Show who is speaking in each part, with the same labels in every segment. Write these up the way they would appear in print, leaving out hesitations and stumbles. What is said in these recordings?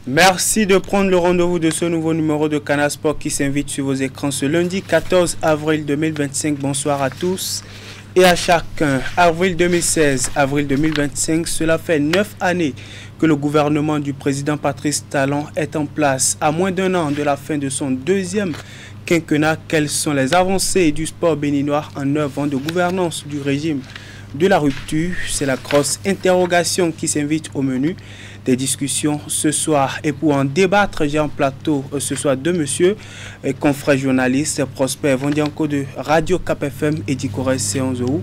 Speaker 1: Merci de prendre le rendez-vous de ce nouveau numéro de Canal Sport qui s'invite sur vos écrans ce lundi 14 avril 2025. Bonsoir à tous et à chacun. Avril 2016, avril 2025, cela fait 9 années que le gouvernement du président Patrice Talon est en place. À moins d'un an de la fin de son deuxième quinquennat, quelles sont les avancées du sport béninois en 9 ans de gouvernance du régime de la rupture? C'est la grosse interrogation qui s'invite au menu des discussions ce soir. Et pour en débattre, j'ai en plateau ce soir deux messieurs, confrères journalistes, Prosper Vondianko de Radio Cap FM et Dikores Seonzou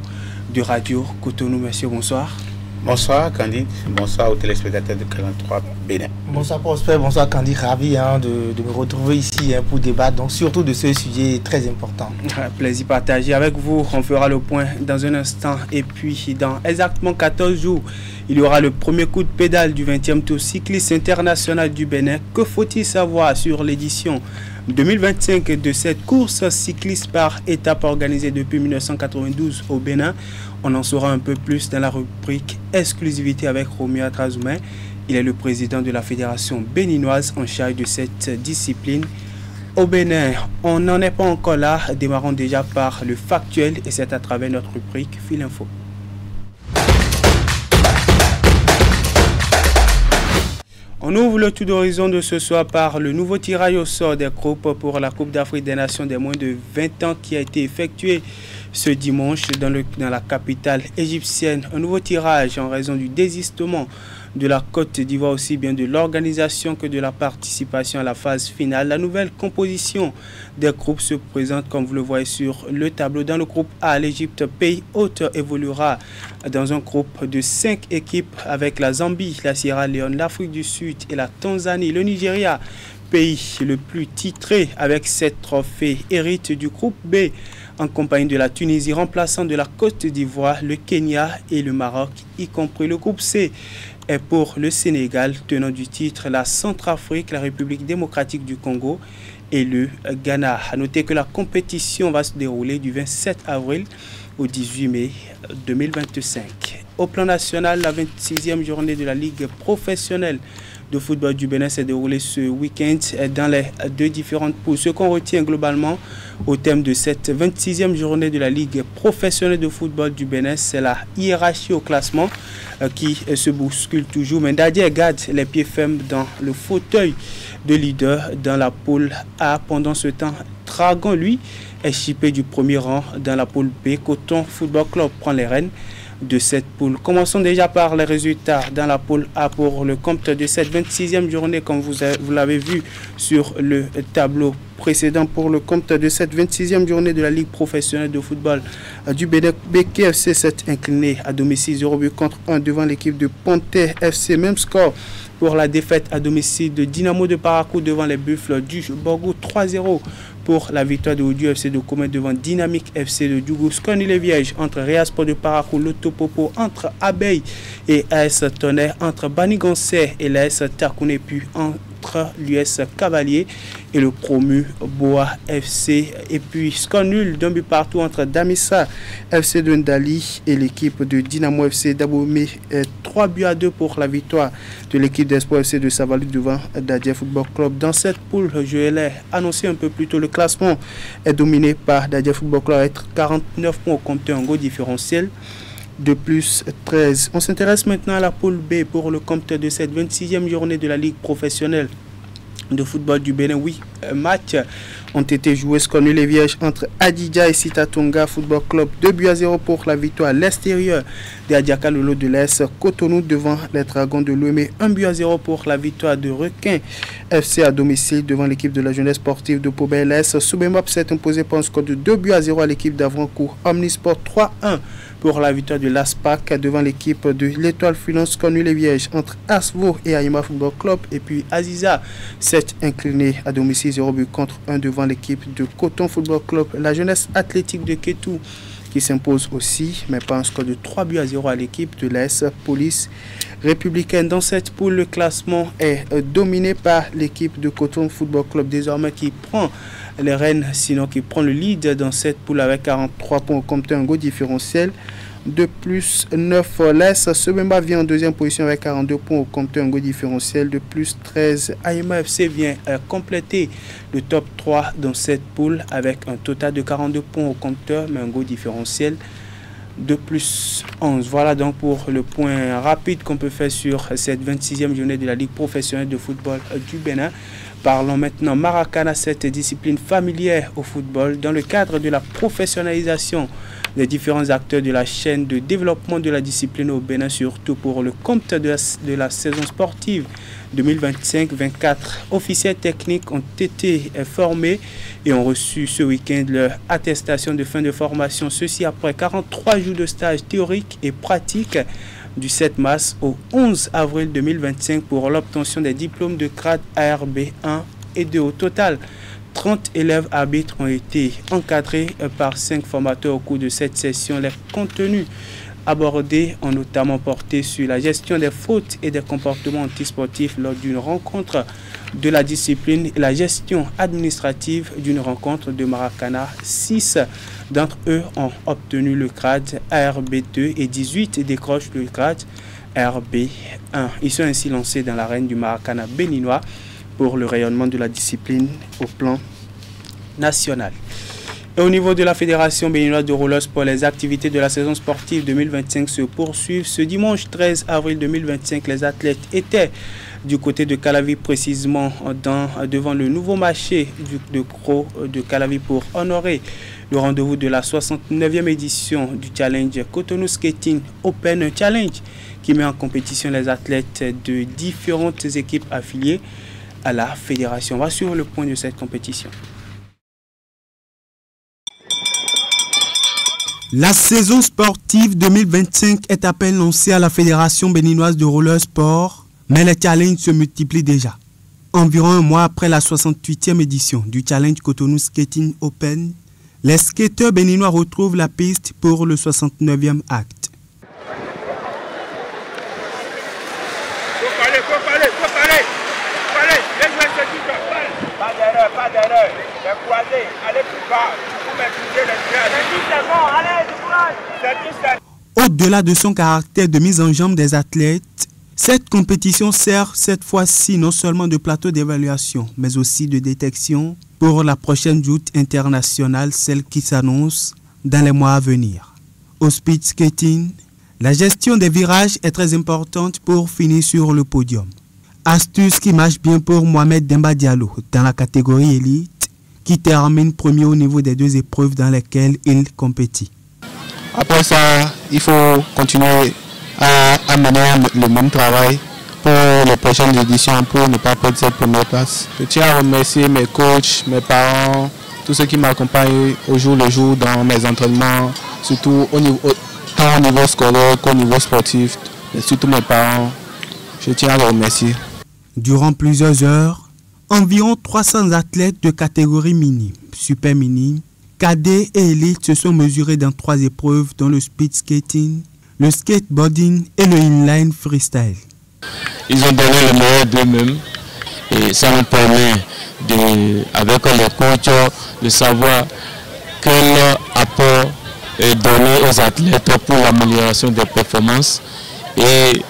Speaker 1: de Radio Cotonou. Monsieur, bonsoir.
Speaker 2: Bonsoir Candy, bonsoir aux téléspectateurs de 43 Bénin.
Speaker 3: Bonsoir Prosper, bonsoir Candy, ravi de me retrouver ici pour débattre, donc surtout de ce sujet très important.
Speaker 1: Plaisir partagé avec vous, on fera le point dans un instant et puis dans exactement 14 jours, il y aura le premier coup de pédale du 20e Tour cycliste international du Bénin. Que faut-il savoir sur l'édition 2025 de cette course cycliste par étape organisée depuis 1992 au Bénin? On en saura un peu plus dans la rubrique exclusivité avec Roméo Atrazoumen. Il est le président de la fédération béninoise en charge de cette discipline au Bénin. On n'en est pas encore là, démarrons déjà par le factuel et c'est à travers notre rubrique Fil Info. On ouvre le tour d'horizon de ce soir par le nouveau tirage au sort des groupes pour la Coupe d'Afrique des Nations des moins de 20 ans qui a été effectué ce dimanche dans la capitale égyptienne. Un nouveau tirage en raison du désistement de la Côte d'Ivoire, aussi bien de l'organisation que de la participation à la phase finale. La nouvelle composition des groupes se présente comme vous le voyez sur le tableau. Dans le groupe A, l'Égypte, pays hôte, évoluera dans un groupe de 5 équipes avec la Zambie, la Sierra Leone, l'Afrique du Sud et la Tanzanie. Le Nigeria, pays le plus titré avec 7 trophées, hérite du groupe B en compagnie de la Tunisie, remplaçant de la Côte d'Ivoire, le Kenya et le Maroc, y compris. Le groupe C est pour le Sénégal, tenant du titre, la Centrafrique, la République démocratique du Congo et le Ghana. A noter que la compétition va se dérouler du 27 avril au 18 mai 2025. Au plan national, la 26e journée de la Ligue professionnelle de football du Bénin s'est déroulée ce week-end dans les deux différentes poules. Ce qu'on retient globalement au thème de cette 26e journée de la Ligue professionnelle de football du Bénin, c'est la hiérarchie au classement qui se bouscule toujours. Mais Dadier garde les pieds fermes dans le fauteuil de leader dans la poule A. Pendant ce temps, Dragon, lui, est chippé du premier rang dans la poule B. Coton Football Club prend les rênes de cette poule. Commençons déjà par les résultats dans la poule A pour le compte de cette 26e journée, comme vous l'avez vu sur le tableau précédent. Pour le compte de cette 26e journée de la Ligue professionnelle de football du Bénin, BKFC s'est incliné à domicile 0 but contre 1 devant l'équipe de Pontet FC. Même score pour la défaite à domicile de Dynamo de Parakou devant les Buffles du Borgou. 3-0 pour la victoire de Odiou FC de Komet devant Dynamique FC de Djougou. Sconni-les-Vierges entre Real Sport de Parakou, Lotopopo entre Abeille et AS Tonnerre, entre Banigansé et l'AS Takouné, puis entre l'US Cavalier et le promu Boa FC. Et puis score nul d'un but partout entre Damissa FC de Ndali et l'équipe de Dynamo FC d'Abomey. 3 buts à 2 pour la victoire de l'équipe d'Espoir FC de Savalou devant Dadier Football Club. Dans cette poule, je l'ai annoncé un peu plus tôt, le classement est dominé par Dadier Football Club avec 49 points au compteur, un gros différentiel de plus 13. On s'intéresse maintenant à la poule B pour le compte de cette 26e journée de la Ligue professionnelle de football du Bénin. Oui, matchs ont été joués. Sconni-les-Vierges entre Adidja et Sitatonga Football Club. 2 buts à 0 pour la victoire à l'extérieur de Adiaka Lolo de l'Est. Cotonou devant les Dragons de Lomé. 1 but à 0 pour la victoire de Requin FC à domicile devant l'équipe de la jeunesse sportive de Pobel-Est. Soubemop s'est imposé par un score de 2 buts à 0 à l'équipe d'Avrancourt. Omnisport 3-1 pour la victoire de l'ASPAC devant l'équipe de l'Étoile Finance. Sconni-les-Vierges entre Asvo et Aïma Football Club. Et puis Aziza s'est incliné à domicile 0 but contre 1 devant l'équipe de Coton Football Club. La jeunesse athlétique de Kétou qui s'impose aussi, mais pas un score de 3 buts à 0 à l'équipe de l'AS Police républicaine. Dans cette poule, le classement est dominé par l'équipe de Coton Football Club, désormais qui prend les rênes, sinon qui prend le lead dans cette poule avec 43 points au compteur, un gros différentiel de plus 9. L'AS Sebemba vient en deuxième position avec 42 points au compteur, un goal différentiel de plus 13. AIMA FC vient compléter le top 3 dans cette poule avec un total de 42 points au compteur, mais un goal différentiel de plus 11. Voilà donc pour le point rapide qu'on peut faire sur cette 26e journée de la Ligue professionnelle de football du Bénin. Parlons maintenant Maracana, cette discipline familière au football dans le cadre de la professionnalisation des différents acteurs de la chaîne de développement de la discipline au Bénin, surtout pour le compte de la saison sportive 2025-24. Officiels techniques ont été formés et ont reçu ce week-end leur attestation de fin de formation. Ceci après 43 jours de stage théorique et pratique du 7 mars au 11 avril 2025 pour l'obtention des diplômes de grade ARB 1 et 2. Au total, 30 élèves arbitres ont été encadrés par 5 formateurs au cours de cette session. Les contenus abordés ont notamment porté sur la gestion des fautes et des comportements antisportifs lors d'une rencontre de la discipline et la gestion administrative d'une rencontre de Maracana. 6 d'entre eux ont obtenu le grade ARB2 et 18 décrochent le grade ARB1. Ils sont ainsi lancés dans l'arène du Maracana béninois pour le rayonnement de la discipline au plan national. Et au niveau de la Fédération béninoise de roller sport, les activités de la saison sportive 2025 se poursuivent. Ce dimanche 13 avril 2025, les athlètes étaient du côté de Calavi, précisément devant le nouveau marché de Gros de Calavi pour honorer le rendez-vous de la 69e édition du Challenge Cotonou Skating Open, un challenge qui met en compétition les athlètes de différentes équipes affiliées à la fédération. On va suivre le point de cette compétition. La saison sportive 2025 est à peine lancée à la Fédération béninoise de roller sport, mais les challenges se multiplient déjà. Environ un mois après la 68e édition du Challenge Cotonou Skating Open, les skateurs béninois retrouvent la piste pour le 69e acte.
Speaker 4: Pas d'erreur. Les croisés, allez plus bas. Vous maîtrisez les pieds.
Speaker 1: Au-delà de son caractère de mise en jambe des athlètes, cette compétition sert cette fois-ci non seulement de plateau d'évaluation, mais aussi de détection pour la prochaine joute internationale, celle qui s'annonce dans les mois à venir. Au speed skating, la gestion des virages est très importante pour finir sur le podium. Astuce qui marche bien pour Mohamed Demba Diallo dans la catégorie élite, qui termine premier au niveau des 2 épreuves dans lesquelles il compétit.
Speaker 5: Après ça, il faut continuer à mener le même travail pour les prochaines éditions pour ne pas perdre cette première place. Je tiens à remercier mes coachs, mes parents, tous ceux qui m'accompagnent au jour le jour dans mes entraînements, surtout tant au niveau scolaire qu'au niveau sportif, et surtout mes parents. Je tiens à les remercier.
Speaker 1: Durant plusieurs heures, environ 300 athlètes de catégorie mini, super mini, cadet et élite se sont mesurés dans 3 épreuves dont le speed skating, le skateboarding et le inline freestyle.
Speaker 6: Ils ont donné le meilleur d'eux-mêmes et ça nous permet, avec les coachs, de savoir quel apport est donné aux athlètes pour l'amélioration des performances et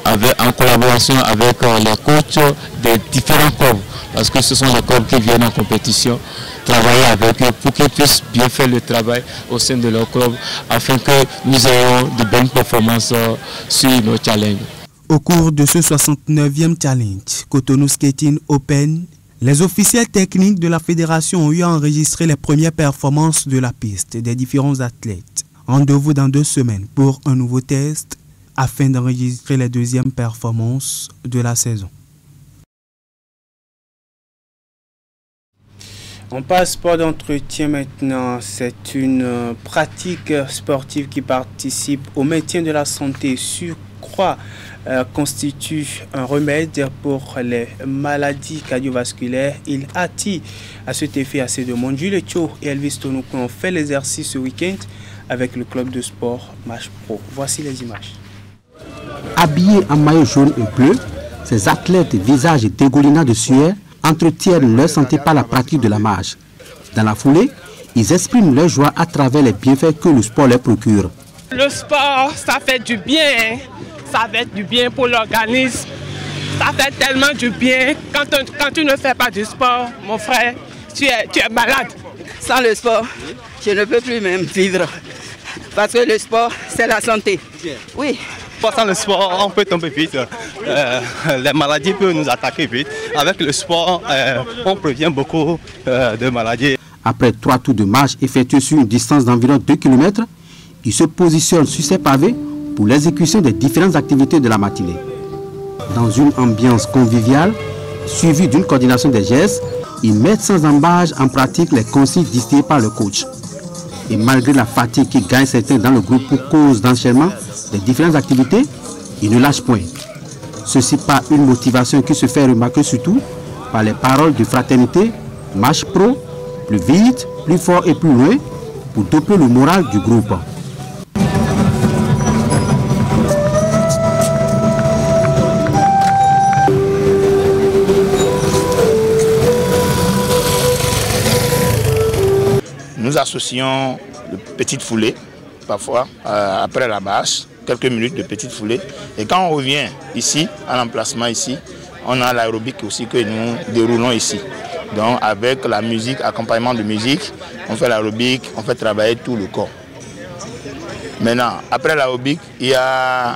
Speaker 6: en collaboration avec les coachs des différents clubs, parce que ce sont les clubs qui viennent en compétition, travailler avec eux pour qu'ils puissent bien faire le travail au sein de leur club afin que nous ayons de bonnes performances sur nos challenges.
Speaker 1: Au cours de ce 69e challenge Cotonou Skating Open, les officiels techniques de la fédération ont eu à enregistrer les premières performances de la piste des différents athlètes. Rendez-vous dans 2 semaines pour un nouveau test afin d'enregistrer les 2e performances de la saison. On passe pas d'entretien maintenant. C'est une pratique sportive qui participe au maintien de la santé. Surcroît constitue un remède pour les maladies cardiovasculaires. Il attire à cet effet assez de monde. Jules Cho et Elvis Tonoukou ont fait l'exercice ce week-end avec le club de sport Match Pro. Voici les images.
Speaker 7: Habillés en maillot jaune et bleu, ces athlètes, visages dégoulinants de sueur, entretiennent leur santé par la pratique de la marche. Dans la foulée, ils expriment leur joie à travers les bienfaits que le sport leur procure.
Speaker 8: Le sport, ça fait du bien, hein? Ça fait du bien pour l'organisme. Ça fait tellement du bien. Quand tu ne fais pas du sport, mon frère, tu es malade.
Speaker 9: Sans le sport, je ne peux plus même vivre. Parce que le sport, c'est la santé. Oui.
Speaker 10: Sans le sport, on peut tomber vite. Les maladies peuvent nous attaquer vite. Avec le sport, on prévient beaucoup de maladies.
Speaker 7: Après 3 tours de marche effectués sur une distance d'environ 2 km, il se positionne sur ses pavés pour l'exécution des différentes activités de la matinée. Dans une ambiance conviviale, suivie d'une coordination des gestes, ils mettent sans embâche en pratique les consignes distillées par le coach. Et malgré la fatigue qui gagne certains dans le groupe pour cause d'enchaînement des différentes activités, ils ne lâchent point. Ceci par une motivation qui se fait remarquer surtout par les paroles de fraternité, marche pro, plus vite, plus fort et plus loin, pour doper le moral du groupe.
Speaker 11: Nous associons de petites foulées, parfois, après la marche, quelques minutes de petites foulées. Et quand on revient ici, à l'emplacement ici, on a l'aérobic aussi que nous déroulons ici. Donc avec la musique, accompagnement de musique, on fait l'aérobic, on fait travailler tout le corps. Maintenant, après l'aérobic, il y a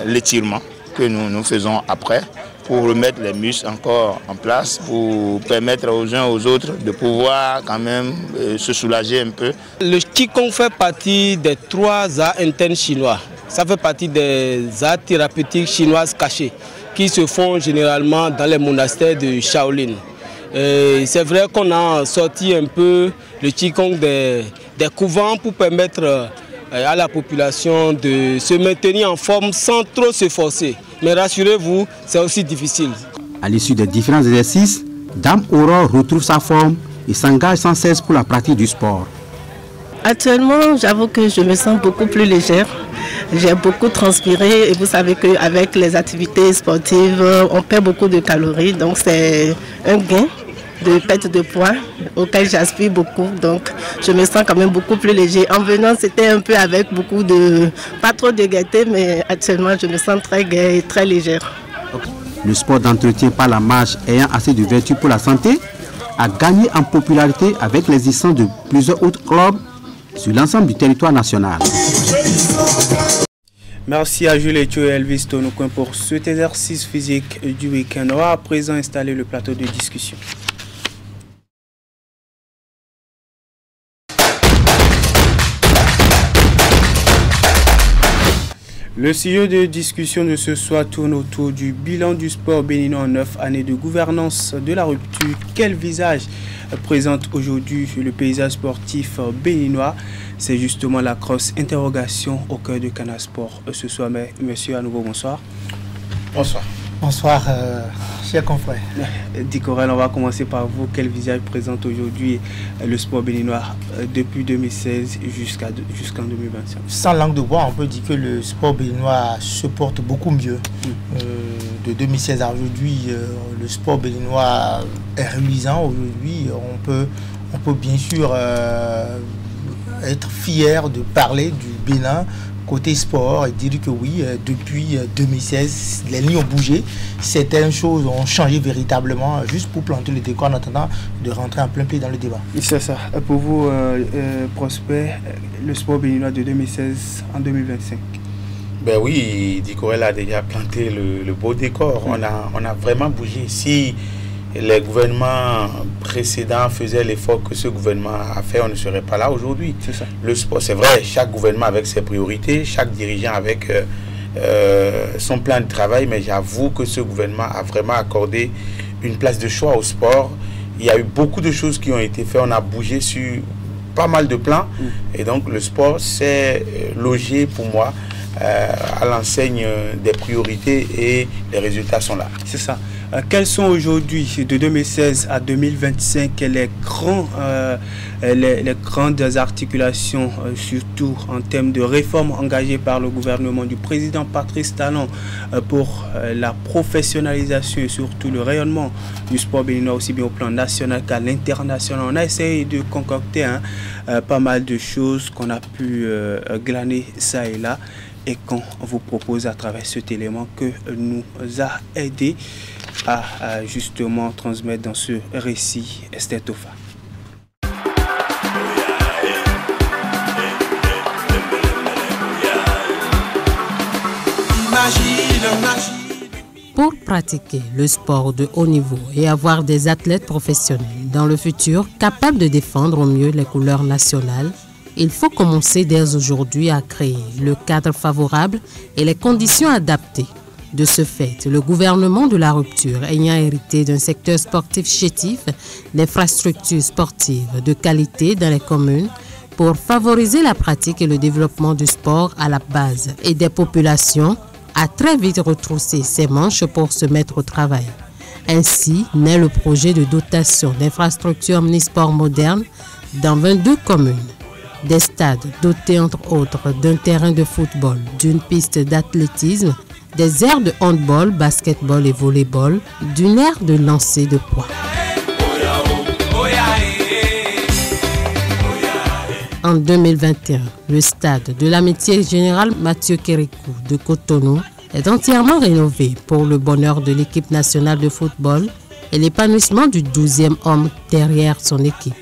Speaker 11: l'étirement que nous faisons après pour remettre les muscles encore en place, pour permettre aux uns aux autres de pouvoir quand même se soulager un peu.
Speaker 8: Le Qigong fait partie des 3 arts internes chinois. Ça fait partie des arts thérapeutiques chinoises cachés qui se font généralement dans les monastères de Shaolin. C'est vrai qu'on a sorti un peu le Qigong des couvents pour permettre à la population de se maintenir en forme sans trop se forcer. Mais rassurez-vous, c'est aussi difficile.
Speaker 7: À l'issue des différents exercices, Dame Aurore retrouve sa forme et s'engage sans cesse pour la pratique du sport.
Speaker 12: Actuellement, j'avoue que je me sens beaucoup plus légère. J'ai beaucoup transpiré et vous savez qu'avec les activités sportives, on perd beaucoup de calories. Donc c'est un gain de perte de poids auquel j'aspire beaucoup. Donc je me sens quand même beaucoup plus léger. En venant, c'était un peu avec beaucoup de... pas trop de gaieté, mais actuellement je me sens très gaie et très légère.
Speaker 7: Le sport d'entretien par la marche ayant assez de vertus pour la santé a gagné en popularité avec l'existence de plusieurs autres clubs sur l'ensemble du territoire national.
Speaker 1: Merci à Jules et Elvis Tonoucoin pour cet exercice physique du week-end. On va à présent installer le plateau de discussion. Le sujet de discussion de ce soir tourne autour du bilan du sport béninois en 9 années de gouvernance de la rupture. Quel visage présente aujourd'hui le paysage sportif béninois? C'est justement la grosse interrogation au cœur de Canal Sport ce soir. Mais monsieur, à nouveau, bonsoir.
Speaker 2: Bonsoir.
Speaker 3: Bonsoir, chers confrères.
Speaker 1: Dicorel, on va commencer par vous. Quel visage présente aujourd'hui le sport béninois depuis 2016 jusqu'en 2025?
Speaker 3: Sans langue de bois, on peut dire que le sport béninois se porte beaucoup mieux. De 2016 à aujourd'hui, le sport béninois est reluisant. Aujourd'hui, on peut bien sûr être fier de parler du Bénin côté sport et dire que oui, depuis 2016, les lignes ont bougé, certaines choses ont changé véritablement, juste pour planter le décor en attendant de rentrer en plein pied dans le débat.
Speaker 1: C'est ça. Pour vous, Prosper, le sport béninois de 2016 en 2025?
Speaker 2: Ben oui, Dicorel a déjà planté le beau décor. On a vraiment bougé. Si les gouvernements précédents faisaient l'effort que ce gouvernement a fait, on ne serait pas là aujourd'hui.
Speaker 1: C'est ça.
Speaker 2: Le sport, c'est vrai, chaque gouvernement avec ses priorités, chaque dirigeant avec son plan de travail, mais j'avoue que ce gouvernement a vraiment accordé une place de choix au sport. Il y a eu beaucoup de choses qui ont été faites, on a bougé sur pas mal de plans, et donc le sport s'est logé pour moi à l'enseigne des priorités et les résultats sont là.
Speaker 1: C'est ça. Quelles sont aujourd'hui, de 2016 à 2025, les grandes articulations, surtout en termes de réformes engagées par le gouvernement du président Patrice Talon pour la professionnalisation et surtout le rayonnement du sport béninois, aussi bien au plan national qu'à l'international? On a essayé de concocter pas mal de choses qu'on a pu glaner ça et là, et qu'on vous propose à travers cet élément que nous a aidé à justement transmettre dans ce récit Esther Tofa.
Speaker 13: Pour pratiquer le sport de haut niveau et avoir des athlètes professionnels dans le futur capables de défendre au mieux les couleurs nationales, il faut commencer dès aujourd'hui à créer le cadre favorable et les conditions adaptées. De ce fait, le gouvernement de la rupture, ayant hérité d'un secteur sportif chétif, d'infrastructures sportives de qualité dans les communes, pour favoriser la pratique et le développement du sport à la base et des populations, a très vite retroussé ses manches pour se mettre au travail. Ainsi naît le projet de dotation d'infrastructures omnisports modernes dans 22 communes. Des stades dotés entre autres d'un terrain de football, d'une piste d'athlétisme, des aires de handball, basketball et volleyball, d'une aire de lancer de poids. En 2021, le stade de l'Amitié Générale Mathieu Kérékou de Cotonou est entièrement rénové pour le bonheur de l'équipe nationale de football et l'épanouissement du 12e homme derrière son équipe.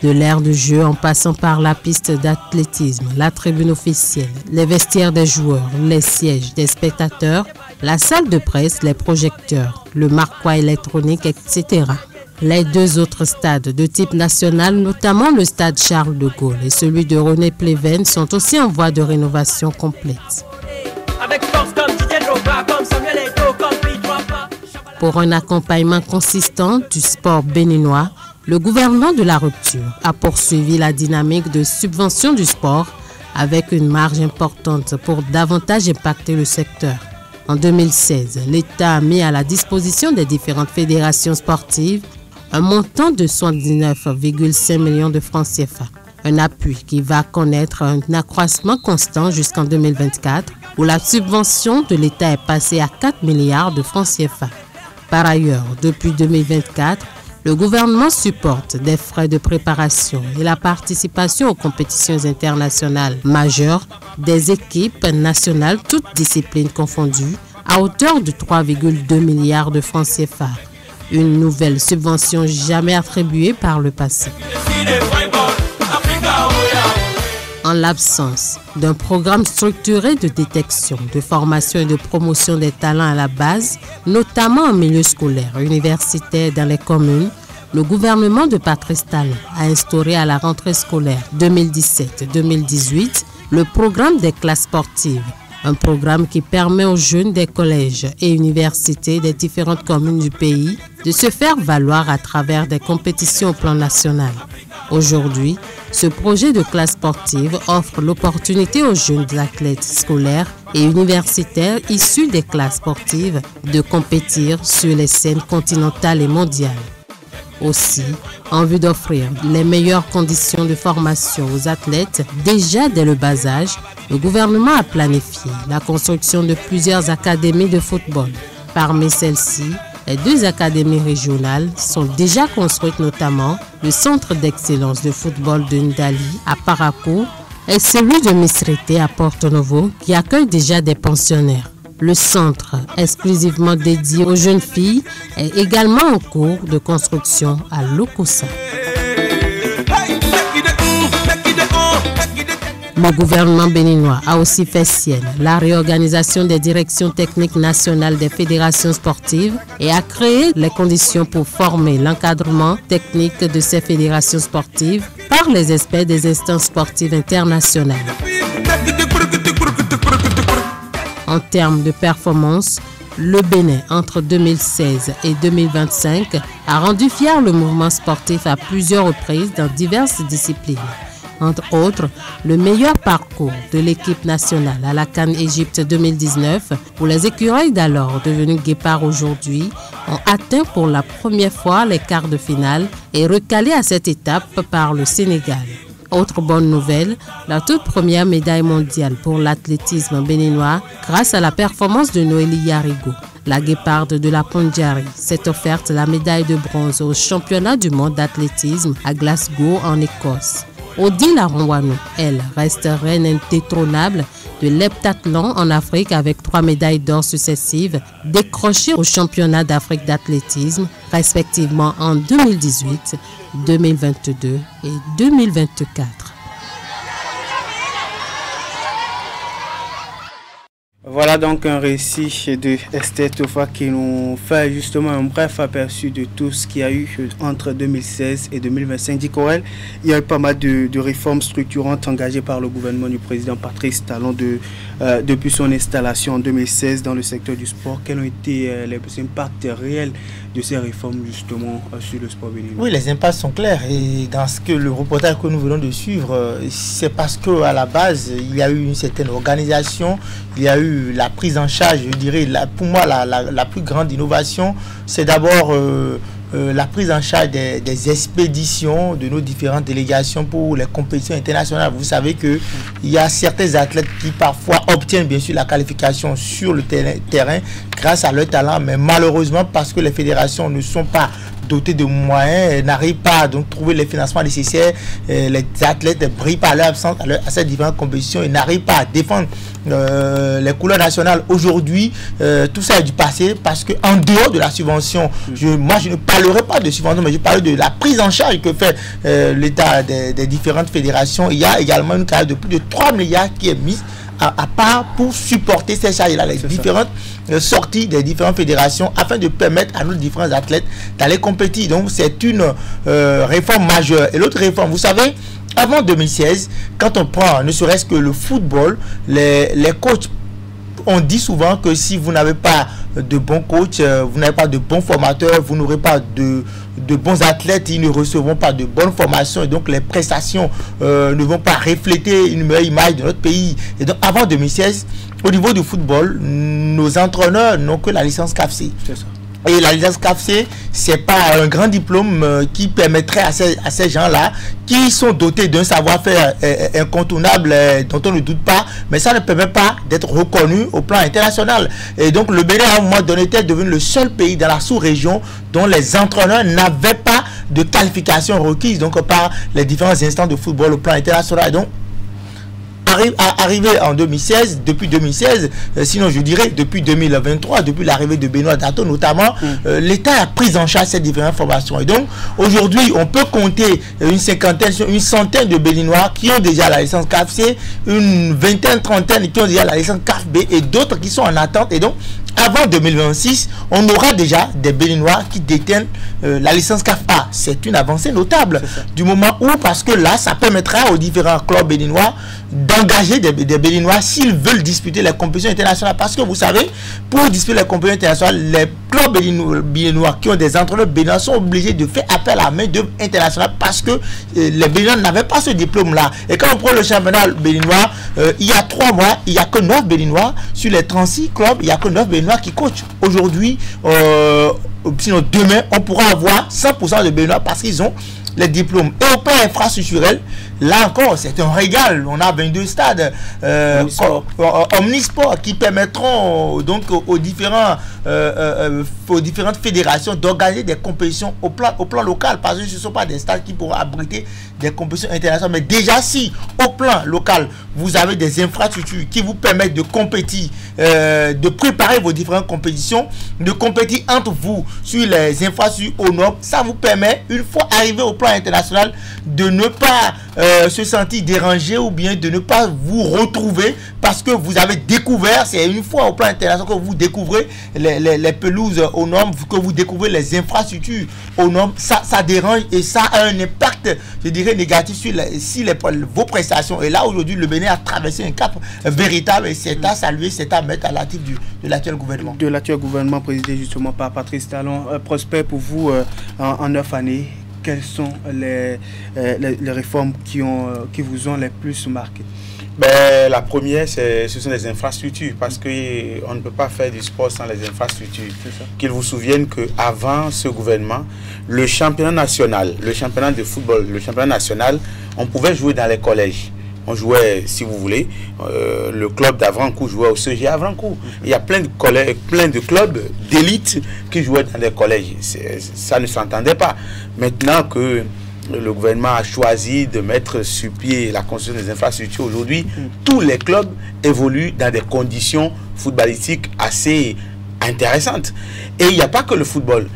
Speaker 13: De l'aire de jeu en passant par la piste d'athlétisme, la tribune officielle, les vestiaires des joueurs, les sièges des spectateurs, la salle de presse, les projecteurs, le marquois électronique, etc. Les deux autres stades de type national, notamment le stade Charles de Gaulle et celui de René Pleven, sont aussi en voie de rénovation complète. Pour un accompagnement consistant du sport béninois, le gouvernement de la rupture a poursuivi la dynamique de subvention du sport avec une marge importante pour davantage impacter le secteur. En 2016, l'État a mis à la disposition des différentes fédérations sportives un montant de 79,5 millions de francs CFA. Un appui qui va connaître un accroissement constant jusqu'en 2024 où la subvention de l'État est passée à 4 milliards de francs CFA. Par ailleurs, depuis 2024, le gouvernement supporte des frais de préparation et la participation aux compétitions internationales majeures des équipes nationales, toutes disciplines confondues, à hauteur de 3,2 milliards de francs CFA. Une nouvelle subvention jamais attribuée par le passé. En l'absence d'un programme structuré de détection, de formation et de promotion des talents à la base, notamment en milieu scolaire, universitaire dans les communes, le gouvernement de Patrice Talon a instauré à la rentrée scolaire 2017-2018 le programme des classes sportives, un programme qui permet aux jeunes des collèges et universités des différentes communes du pays de se faire valoir à travers des compétitions au plan national. Aujourd'hui, ce projet de classe sportive offre l'opportunité aux jeunes athlètes scolaires et universitaires issus des classes sportives de compétir sur les scènes continentales et mondiales. Aussi, en vue d'offrir les meilleures conditions de formation aux athlètes déjà dès le bas âge, le gouvernement a planifié la construction de plusieurs académies de football. Parmi celles-ci, les 2 académies régionales sont déjà construites, notamment le Centre d'excellence de football de Ndali à Parakou et celui de Misrete à Porto Novo qui accueille déjà des pensionnaires. Le centre exclusivement dédié aux jeunes filles est également en cours de construction à Lokossa. Le gouvernement béninois a aussi fait sienne la réorganisation des directions techniques nationales des fédérations sportives et a créé les conditions pour former l'encadrement technique de ces fédérations sportives par les experts des instances sportives internationales. En termes de performance, le Bénin, entre 2016 et 2025, a rendu fier le mouvement sportif à plusieurs reprises dans diverses disciplines. Entre autres, le meilleur parcours de l'équipe nationale à la CAN Égypte 2019, où les écureuils d'alors, devenus guépards aujourd'hui, ont atteint pour la première fois les quarts de finale et recalés à cette étape par le Sénégal. Autre bonne nouvelle, la toute première médaille mondiale pour l'athlétisme béninois grâce à la performance de Noélie Yarigo. La guéparde de la Pondjari s'est offerte la médaille de bronze au championnat du monde d'athlétisme à Glasgow en Écosse. Odile Aronwano, elle, reste reine indétrônable de l'heptathlon en Afrique avec 3 médailles d'or successives décrochées au championnat d'Afrique d'athlétisme, respectivement en 2018, 2022 et 2024.
Speaker 1: Voilà donc un récit de Esther Tofa qui nous fait justement un bref aperçu de tout ce qu'il y a eu entre 2016 et 2025. Dit Corel, il y a eu pas mal de réformes structurantes engagées par le gouvernement du président Patrice Talon depuis son installation en 2016 dans le secteur du sport. Quels ont été les impacts réels de ces réformes justement sur le sport béninois?
Speaker 3: Oui, les impacts sont clairs et dans ce que le reportage que nous venons de suivre, c'est parce qu'à la base, il y a eu une certaine organisation, il y a eu la prise en charge, je dirais, pour moi, la plus grande innovation, c'est d'abord la prise en charge des expéditions de nos différentes délégations pour les compétitions internationales. Vous savez qu'il y a certains athlètes qui parfois obtiennent bien sûr la qualification sur le terrain grâce à leur talent, mais malheureusement parce que les fédérations ne sont pas dotées de moyens, n'arrivent pas à donc trouver les financements nécessaires, les athlètes ne brillent pas à leur absence à ces différentes compétitions et n'arrivent pas à défendre les couleurs nationales. Aujourd'hui, tout ça est du passé parce qu'en dehors de la subvention, moi je ne parlerai pas de subvention, mais je parle de la prise en charge que fait l'État des différentes fédérations. Il y a également une carrière de plus de 3 milliards qui est mise à part pour supporter ces charges-là, les différentes sorties des différentes fédérations afin de permettre à nos différents athlètes d'aller compétir. Donc c'est une réforme majeure. Et l'autre réforme, vous savez, avant 2016, quand on prend ne serait-ce que le football, les coachs, on dit souvent que si vous n'avez pas de bons coachs, vous n'avez pas de bons formateurs, vous n'aurez pas de bons athlètes, ils ne recevront pas de bonnes formations et donc les prestations ne vont pas refléter une meilleure image de notre pays. Et donc avant 2016, au niveau du football, nos entraîneurs n'ont que la licence CAFC. C'est ça. Et la licence CAFC, c'est pas un grand diplôme qui permettrait à ces gens-là, qui sont dotés d'un savoir-faire incontournable dont on ne doute pas, mais ça ne permet pas d'être reconnu au plan international. Et donc le Bénin, à un moment donné, était devenu le seul pays dans la sous-région dont les entraîneurs n'avaient pas de qualification requise donc par les différents instances de football au plan international. Et donc, arrivé en 2016, depuis 2016, sinon je dirais depuis 2023, depuis l'arrivée de Benoît Dato notamment, l'État a pris en charge ces différentes formations. Et donc aujourd'hui, on peut compter une centaine de Béninois qui ont déjà la licence CAFC, une vingtaine, trentaine qui ont déjà la licence CAFB et d'autres qui sont en attente. Et donc avant 2026, on aura déjà des Béninois qui détiennent la licence CAFA. C'est une avancée notable du moment où, parce que là, ça permettra aux différents clubs béninois d'engager des Béninois s'ils veulent disputer les compétitions internationales. Parce que vous savez, pour disputer les compétitions internationales, les clubs béninois qui ont des entraîneurs béninois sont obligés de faire appel à la main-d'œuvre internationale parce que les Béninois n'avaient pas ce diplôme-là. Et quand on prend le championnat béninois, il y a 3 mois, il n'y a que 9 Béninois sur les 36 clubs, il n'y a que 9 Béninois qui coachent. Aujourd'hui, sinon demain, on pourra avoir 100% de Béninois parce qu'ils ont les diplômes. Et au plan infrastructurel, là encore, c'est un régal. On a 22 stades omnisports qui permettront donc aux différentes fédérations d'organiser des compétitions au plan local, parce que ce ne sont pas des stades qui pourront abriter des compétitions internationales. Mais déjà, si au plan local, vous avez des infrastructures qui vous permettent de compétir, de préparer vos différentes compétitions, de compétir entre vous sur les infrastructures aux normes, ça vous permet, une fois arrivé au plan international, de ne pas se sentir dérangé ou bien de ne pas vous retrouver parce que vous avez découvert, c'est une fois au plan international que vous découvrez les pelouses aux normes, que vous découvrez les infrastructures aux normes, ça dérange et ça a un impact, je dirais, négatif sur vos prestations. Et là, aujourd'hui, le Bénin a traversé un cap véritable et c'est à saluer, c'est à mettre à l'actif de l'actuel gouvernement.
Speaker 1: De l'actuel gouvernement présidé justement par Patrice Talon. Prosper, pour vous, en 9 années, quelles sont les réformes qui vous ont les plus marqué?
Speaker 2: Ben, la première, ce sont les infrastructures, parce qu'on ne peut pas faire du sport sans les infrastructures. Qu'ils vous souviennent qu'avant ce gouvernement, le championnat national, le championnat de football, le championnat national, on pouvait jouer dans les collèges. On jouait, si vous voulez, le club d'Avrancourt jouait au CG Avrancourt. Il y a plein de clubs d'élite qui jouaient dans les collèges. Ça ne s'entendait pas. Maintenant que le gouvernement a choisi de mettre sur pied la construction des infrastructures, aujourd'hui, tous les clubs évoluent dans des conditions footballistiques assez intéressantes. Et il n'y a pas que le football.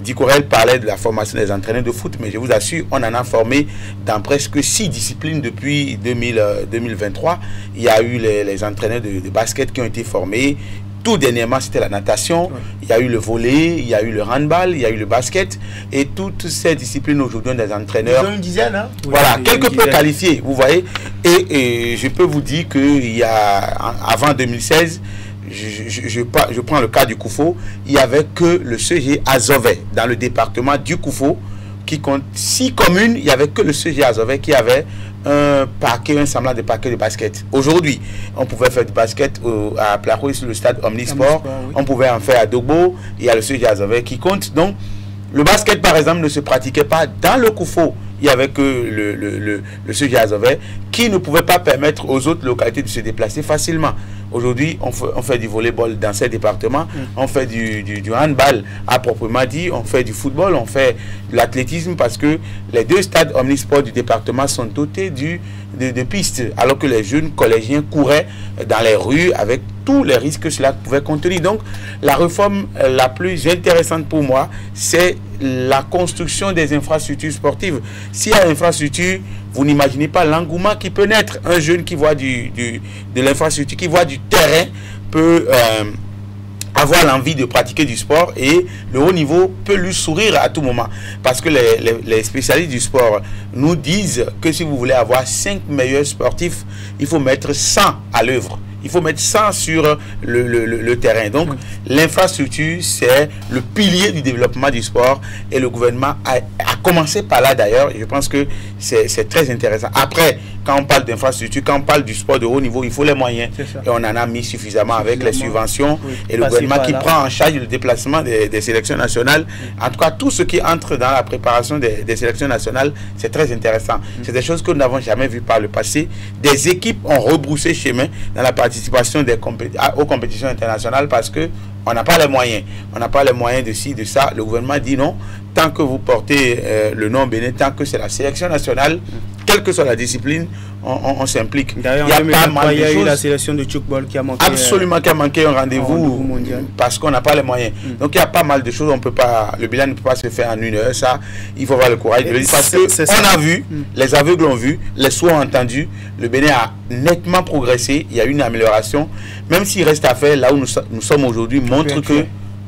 Speaker 2: Dicorel parlait de la formation des entraîneurs de foot, mais je vous assure, on en a formé dans presque 6 disciplines depuis 2023. Il y a eu les entraîneurs de basket qui ont été formés. Tout dernièrement, c'était la natation. Il y a eu le volley, il y a eu le handball, il y a eu le basket. Et toutes ces disciplines aujourd'hui ont des entraîneurs.
Speaker 3: Ils ont une dizaine, hein?
Speaker 2: Voilà, quelque peu qualifiés, vous voyez. Et je peux vous dire qu'il y a, avant 2016, je prends le cas du Koufo, il n'y avait que le CG Azové dans le département du Koufo qui compte 6 communes. Il n'y avait que le CG Azové qui avait un semblant de parquet de basket. Aujourd'hui, on pouvait faire du basket à Placo sur le stade Omnisport. Oui. On pouvait en faire à Dogbo. Il y a le CG Azové qui compte. Donc, le basket, par exemple, ne se pratiquait pas dans le Koufo. Il n'y avait que le CG Azové qui ne pouvait pas permettre aux autres localités de se déplacer facilement. Aujourd'hui, on fait du volleyball dans ces départements, on fait du handball à proprement dit, on fait du football, on fait de l'athlétisme parce que les 2 stades omnisports du département sont dotés de pistes, alors que les jeunes collégiens couraient dans les rues avec tous les risques que cela pouvait contenir. Donc, la réforme la plus intéressante pour moi, c'est la construction des infrastructures sportives. S'il y a infrastructure, vous n'imaginez pas l'engouement qui peut naître. Un jeune qui voit de l'infrastructure, qui voit du terrain, peut avoir l'envie de pratiquer du sport et le haut niveau peut lui sourire à tout moment. Parce que les spécialistes du sport nous disent que si vous voulez avoir 5 meilleurs sportifs, il faut mettre 100 à l'œuvre. Il faut mettre 100 sur le terrain. Donc, l'infrastructure, c'est le pilier du développement du sport. Et le gouvernement a commencé par là d'ailleurs. Et je pense que c'est très intéressant. Après, quand on parle d'infrastructure, quand on parle du sport de haut niveau, il faut les moyens. Et on en a mis suffisamment avec les subventions. Oui. Et le gouvernement qui prend en charge le déplacement des sélections nationales. En tout cas, tout ce qui entre dans la préparation des sélections nationales, c'est très intéressant. C'est des choses que nous n'avons jamais vues par le passé. Des équipes ont rebroussé chemin dans la participation aux compétitions internationales parce que on n'a pas les moyens. On n'a pas les moyens de ci, de ça. Le gouvernement dit non. Tant que vous portez le nom Bénin, tant que c'est la sélection nationale, quelle que soit la discipline, on s'implique.
Speaker 1: D'ailleurs, il y a eu la sélection de Tchoukbol qui a manqué.
Speaker 2: Absolument, qui a manqué un rendez-vous mondial parce qu'on n'a pas les moyens. Donc il y a pas mal de choses. On peut pas, le bilan ne peut pas se faire en 1 heure. Ça, il faut avoir le courage de le dire parce qu'on a vu, les aveugles ont vu, les sourds ont entendu. Le Bénin a nettement progressé. Il y a eu une amélioration. Même s'il reste à faire, là où nous sommes aujourd'hui, montre que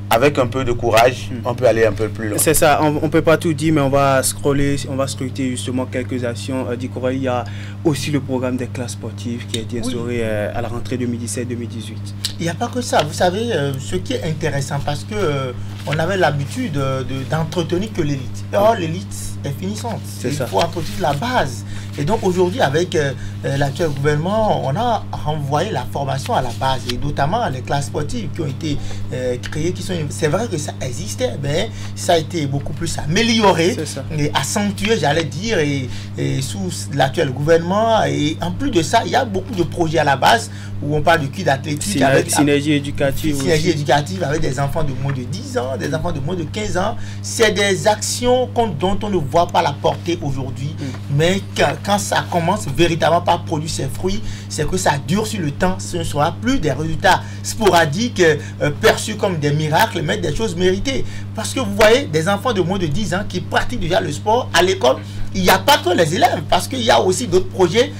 Speaker 2: avec un peu de courage, on peut aller un peu plus loin.
Speaker 1: C'est ça, on ne peut pas tout dire, mais on va scroller, on va scruter justement quelques actions. Il y a aussi le programme des classes sportives qui a été instauré à la rentrée 2017-2018.
Speaker 3: Il n'y a pas que ça. Vous savez, ce qui est intéressant, parce que on avait l'habitude d'entretenir que l'élite. Or, l'élite est finissante. Il faut entretenir la base. Et donc aujourd'hui, avec l'actuel gouvernement, on a renvoyé la formation à la base, et notamment les classes sportives qui ont été créées, qui sont. C'est vrai que ça existait, mais ça a été beaucoup plus amélioré et accentué, j'allais dire, et sous l'actuel gouvernement. Et en plus de ça, il y a beaucoup de projets à la base où on parle de culte athlétique, avec
Speaker 1: synergie éducative,
Speaker 3: éducative avec des enfants de moins de 10 ans, des enfants de moins de 15 ans. C'est des actions dont on ne voit pas la portée aujourd'hui, mais quand ça commence véritablement par produire ses fruits, c'est que ça dure sur le temps. Ce ne sera plus des résultats sporadiques perçus comme des miracles, mais des choses méritées. Parce que vous voyez, des enfants de moins de 10 ans qui pratiquent déjà le sport à l'école, il n'y a pas que les élèves, parce qu'il y a aussi d'autres projets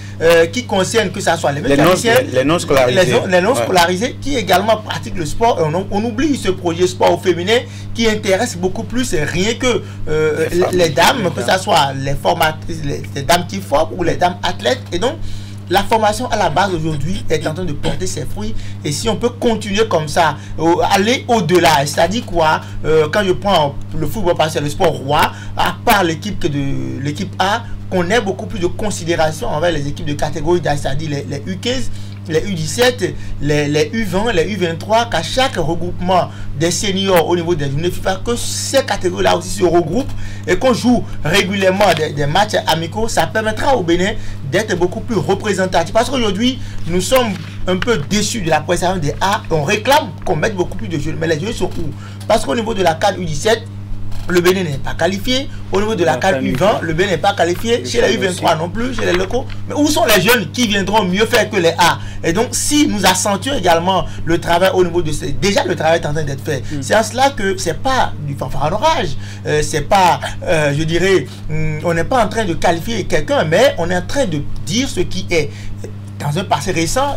Speaker 3: qui concernent, que ce soit les mécaniciens,
Speaker 2: les non scolarisés,
Speaker 3: les non scolarisés qui également pratiquent le sport. On oublie ce projet sport au féminin qui intéresse beaucoup plus rien que les dames, que ce soit les formatrices, les dames qui forment ou les dames athlètes. Et donc, la formation à la base aujourd'hui est en train de porter ses fruits. Et si on peut continuer comme ça, aller au-delà, c'est-à-dire quoi, quand je prends le football parce que c'est le sport roi, à part l'équipe A, qu'on ait beaucoup plus de considération envers les équipes de catégorie d'âge, c'est-à-dire les U15, les U17, les U20, les U23, qu'à chaque regroupement des seniors au niveau des journées FIFA, que ces catégories-là aussi se regroupent et qu'on joue régulièrement des matchs amicaux, ça permettra au Bénin d'être beaucoup plus représentatif. Parce qu'aujourd'hui, nous sommes un peu déçus de la prestation des A. On réclame qu'on mette beaucoup plus de jeunes. Mais les jeunes sont où? Parce qu'au niveau de la CAN U17, le Bénin n'est pas qualifié. Au niveau de la CAN U20, le Bénin n'est pas qualifié. Chez les U23 non plus, chez les locaux. Mais où sont les jeunes qui viendront mieux faire que les A? Et donc, si nous accentuons également le travail au niveau de ces... Déjà, le travail est en train d'être fait. C'est en cela que c'est pas du fanfaronnage. C'est pas, je dirais, on n'est pas en train de qualifier quelqu'un, mais on est en train de dire ce qui est. Dans un passé récent,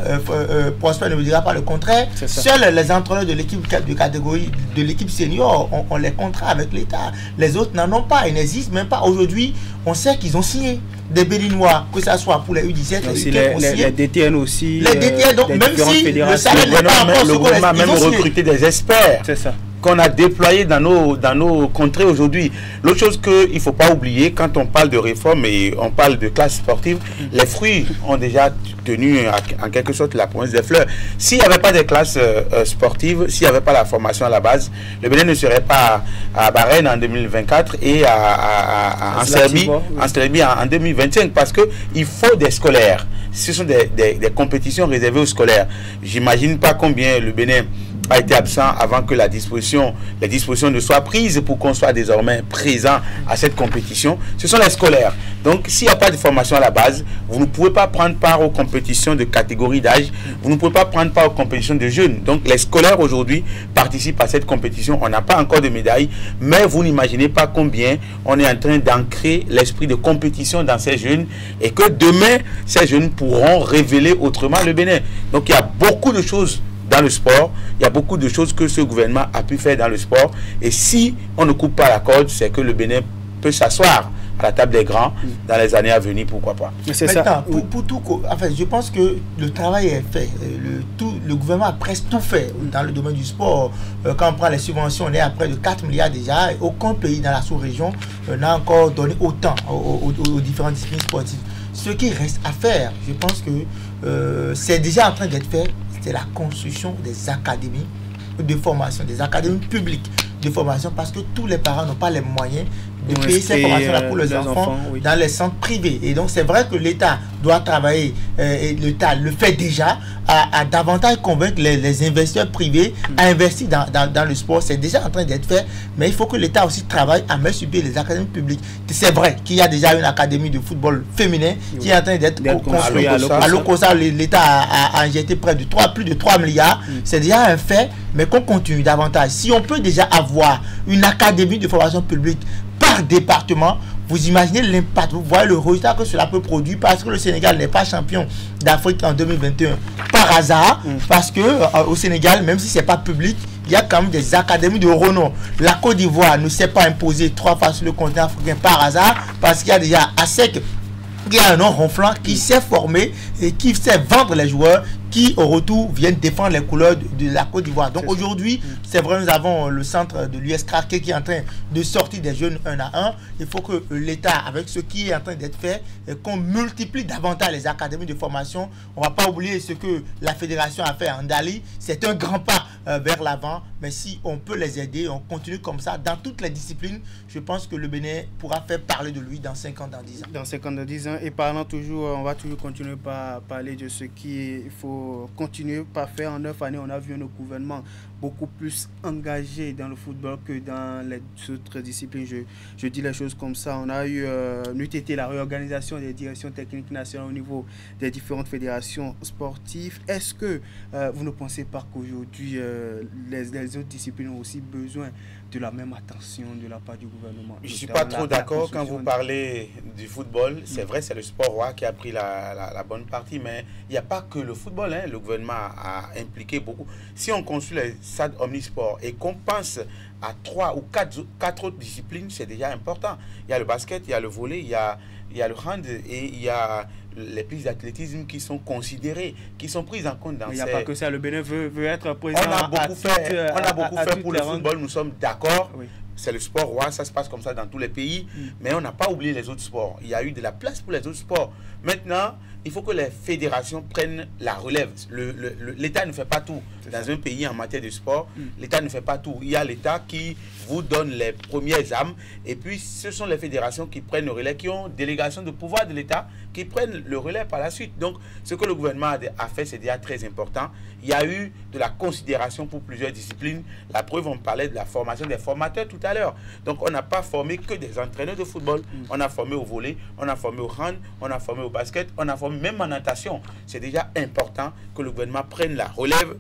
Speaker 3: Prosper ne me dira pas le contraire. Seuls les entraîneurs de l'équipe de catégorie, de l'équipe senior, ont les contrats avec l'État. Les autres n'en ont pas, ils n'existent même pas. Aujourd'hui, on sait qu'ils ont signé des Béninois, que ce soit pour les U17,
Speaker 1: les DTN aussi.
Speaker 3: Les DTN, donc même si le salaire n'est pas encore
Speaker 2: le gouvernement a même recruté des experts.
Speaker 1: C'est ça.
Speaker 2: Qu'on a déployé dans nos contrées aujourd'hui. L'autre chose qu'il ne faut pas oublier, quand on parle de réforme et on parle de classe sportive, les fruits ont déjà tenu en quelque sorte la promesse des fleurs. S'il n'y avait pas de classe sportive, s'il n'y avait pas la formation à la base, le Bénin ne serait pas à Bahreïn en 2024 et en Serbie en 2025 parce qu'il faut des scolaires. Ce sont des compétitions réservées aux scolaires. J'imagine pas combien le Bénin a été absent avant que les dispositions ne soient prises pour qu'on soit désormais présent à cette compétition. Ce sont les scolaires. Donc, s'il n'y a pas de formation à la base, vous ne pouvez pas prendre part aux compétitions de catégorie d'âge, vous ne pouvez pas prendre part aux compétitions de jeunes. Donc, les scolaires aujourd'hui participent à cette compétition. On n'a pas encore de médailles, mais vous n'imaginez pas combien on est en train d'ancrer l'esprit de compétition dans ces jeunes et que demain, ces jeunes pourront révéler autrement le Bénin. Donc, il y a beaucoup de choses dans le sport, il y a beaucoup de choses que ce gouvernement a pu faire dans le sport. Et si on ne coupe pas la corde, c'est que le Bénin peut s'asseoir à la table des grands dans les années à venir, pourquoi pas.
Speaker 3: C'est ça. Pour tout, enfin, je pense que le travail est fait. Le gouvernement a presque tout fait dans le domaine du sport. Quand on prend les subventions, on est à près de 4 milliards déjà. Et aucun pays dans la sous-région n'a encore donné autant aux différentes disciplines sportives. Ce qui reste à faire, je pense que c'est déjà en train d'être fait. C'est la construction des académies de formation, des académies publiques de formation, parce que tous les parents n'ont pas les moyens de payer ces formations-là pour les enfants dans les centres privés. Et donc, c'est vrai que l'État doit travailler, et l'État le fait déjà, à davantage convaincre les investisseurs privés à investir dans le sport. C'est déjà en train d'être fait, mais il faut que l'État aussi travaille à mettre sur pied les académies publiques. C'est vrai qu'il y a déjà une académie de football féminin qui est en train d'être construite. À l'OCOSA, l'État a injecté plus de 3 milliards. C'est déjà un fait, mais qu'on continue davantage. Si on peut déjà avoir une académie de formation publique par département, vous imaginez l'impact, vous voyez le résultat que cela peut produire, parce que le Sénégal n'est pas champion d'Afrique en 2021 par hasard, parce que au Sénégal, même si c'est pas public, il y a quand même des académies de renom. La Côte d'Ivoire ne s'est pas imposée 3 fois sur le continent africain par hasard, parce qu'il y a déjà ASEC, il y a un nom ronflant qui s'est formé et qui sait vendre les joueurs qui au retour viennent défendre les couleurs de la Côte d'Ivoire. Donc aujourd'hui, c'est vrai, nous avons le centre de l'US Craqué qui est en train de sortir des jeunes un à un. Il faut que l'État, avec ce qui est en train d'être fait, qu'on multiplie davantage les académies de formation. On ne va pas oublier ce que la fédération a fait en Dali. C'est un grand pas vers l'avant, mais si on peut les aider, on continue comme ça dans toutes les disciplines, je pense que le Bénin pourra faire parler de lui dans 5 ans, dans 10 ans.
Speaker 1: Dans 5 ans, dans 10 ans. Et parlant toujours, on va toujours continuer par parler de ce qu'il faut continuer par faire. En 9 années, on a vu un gouvernement beaucoup plus engagé dans le football que dans les autres disciplines. Je dis les choses comme ça. On a eu l'UTT, la réorganisation des directions techniques nationales au niveau des différentes fédérations sportives. Est-ce que vous ne pensez pas qu'aujourd'hui, les autres disciplines ont aussi besoin de la même attention de la part du gouvernement?
Speaker 2: Je ne suis pas trop d'accord quand vous parlez du football. C'est vrai, c'est le sport roi qui a pris la bonne partie, mais il n'y a pas que le football. Le gouvernement a impliqué beaucoup. Si on construit les stades omnisports et qu'on pense à 3 ou 4 autres disciplines, c'est déjà important. Il y a le basket, il y a le volley, il y a le hand et il y a les pistes d'athlétisme qui sont considérées, qui sont prises en compte dans ces...
Speaker 1: Il n'y a pas que ça, le Bénin veut être présent.
Speaker 2: On a beaucoup fait pour le football, nous sommes d'accord. Oui. C'est le sport roi, ça se passe comme ça dans tous les pays, mais on n'a pas oublié les autres sports. Il y a eu de la place pour les autres sports. Maintenant, il faut que les fédérations prennent la relève. L'État ne fait pas tout. Dans un pays en matière de sport, l'État ne fait pas tout. Il y a l'État qui vous donne les premières armes, et puis ce sont les fédérations qui prennent le relais, qui ont délégation de pouvoir de l'État, qui prennent le relais par la suite. Donc, ce que le gouvernement a fait, c'est déjà très important. Il y a eu de la considération pour plusieurs disciplines. La preuve, on parlait de la formation des formateurs tout à l'heure. Donc, on n'a pas formé que des entraîneurs de football. On a formé au volley, on a formé au hand, on a formé au basket, on a formé même en natation. C'est déjà important que le gouvernement prenne la relève,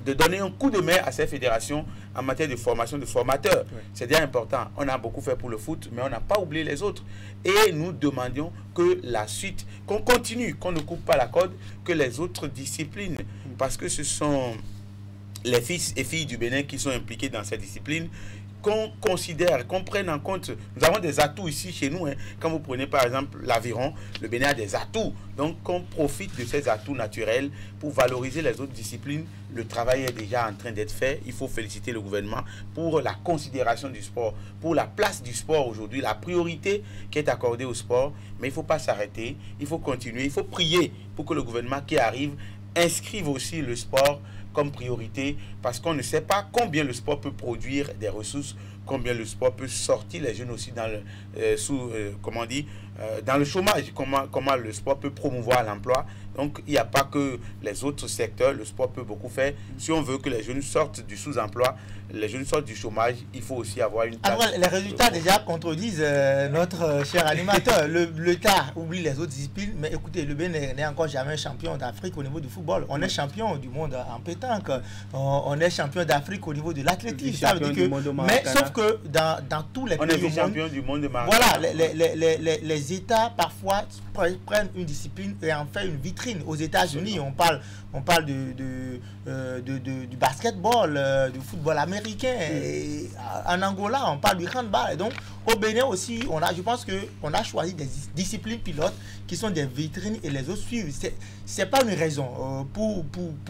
Speaker 2: de donner un coup de main à ces fédérations en matière de formation de formateurs. Oui. C'est déjà important. On a beaucoup fait pour le foot, mais on n'a pas oublié les autres. Et nous demandions que la suite, qu'on continue, qu'on ne coupe pas la corde, que les autres disciplines, parce que ce sont les fils et filles du Bénin qui sont impliqués dans cette discipline, qu'on considère, qu'on prenne en compte. Nous avons des atouts ici chez nous. Hein. Quand vous prenez par exemple l'aviron, le Bénin a des atouts. Donc qu'on profite de ces atouts naturels pour valoriser les autres disciplines. Le travail est déjà en train d'être fait. Il faut féliciter le gouvernement pour la considération du sport, pour la place du sport aujourd'hui, la priorité qui est accordée au sport. Mais il ne faut pas s'arrêter, il faut continuer, il faut prier pour que le gouvernement qui arrive inscrivent aussi le sport comme priorité, parce qu'on ne sait pas combien le sport peut produire des ressources, combien le sport peut sortir les jeunes aussi dans le, comment on dit, dans le chômage, comment le sport peut promouvoir l'emploi. Donc il n'y a pas que les autres secteurs, le sport peut beaucoup faire. Si on veut que les jeunes sortent du sous-emploi, les jeunes sortent du chômage, il faut aussi avoir une...
Speaker 3: Alors les résultats déjà contredisent notre cher animateur. L'État oublie les autres disciplines, mais écoutez, le Bénin n'est encore jamais champion d'Afrique au niveau du football. On est champion du monde en pétanque, on est champion d'Afrique au niveau de l'athlétisme. Ça veut dire que, mais sauf que dans tous les pays
Speaker 2: on est champion du monde de marathon.
Speaker 3: Voilà, les États parfois prennent une discipline et en fait une vitrine. Aux États-Unis, on parle du basketball, du football américain. Et en Angola, on parle du handball. Et donc, au Bénin aussi, je pense qu'on a choisi des disciplines pilotes qui sont des vitrines et les autres suivent. C'est pas une raison pour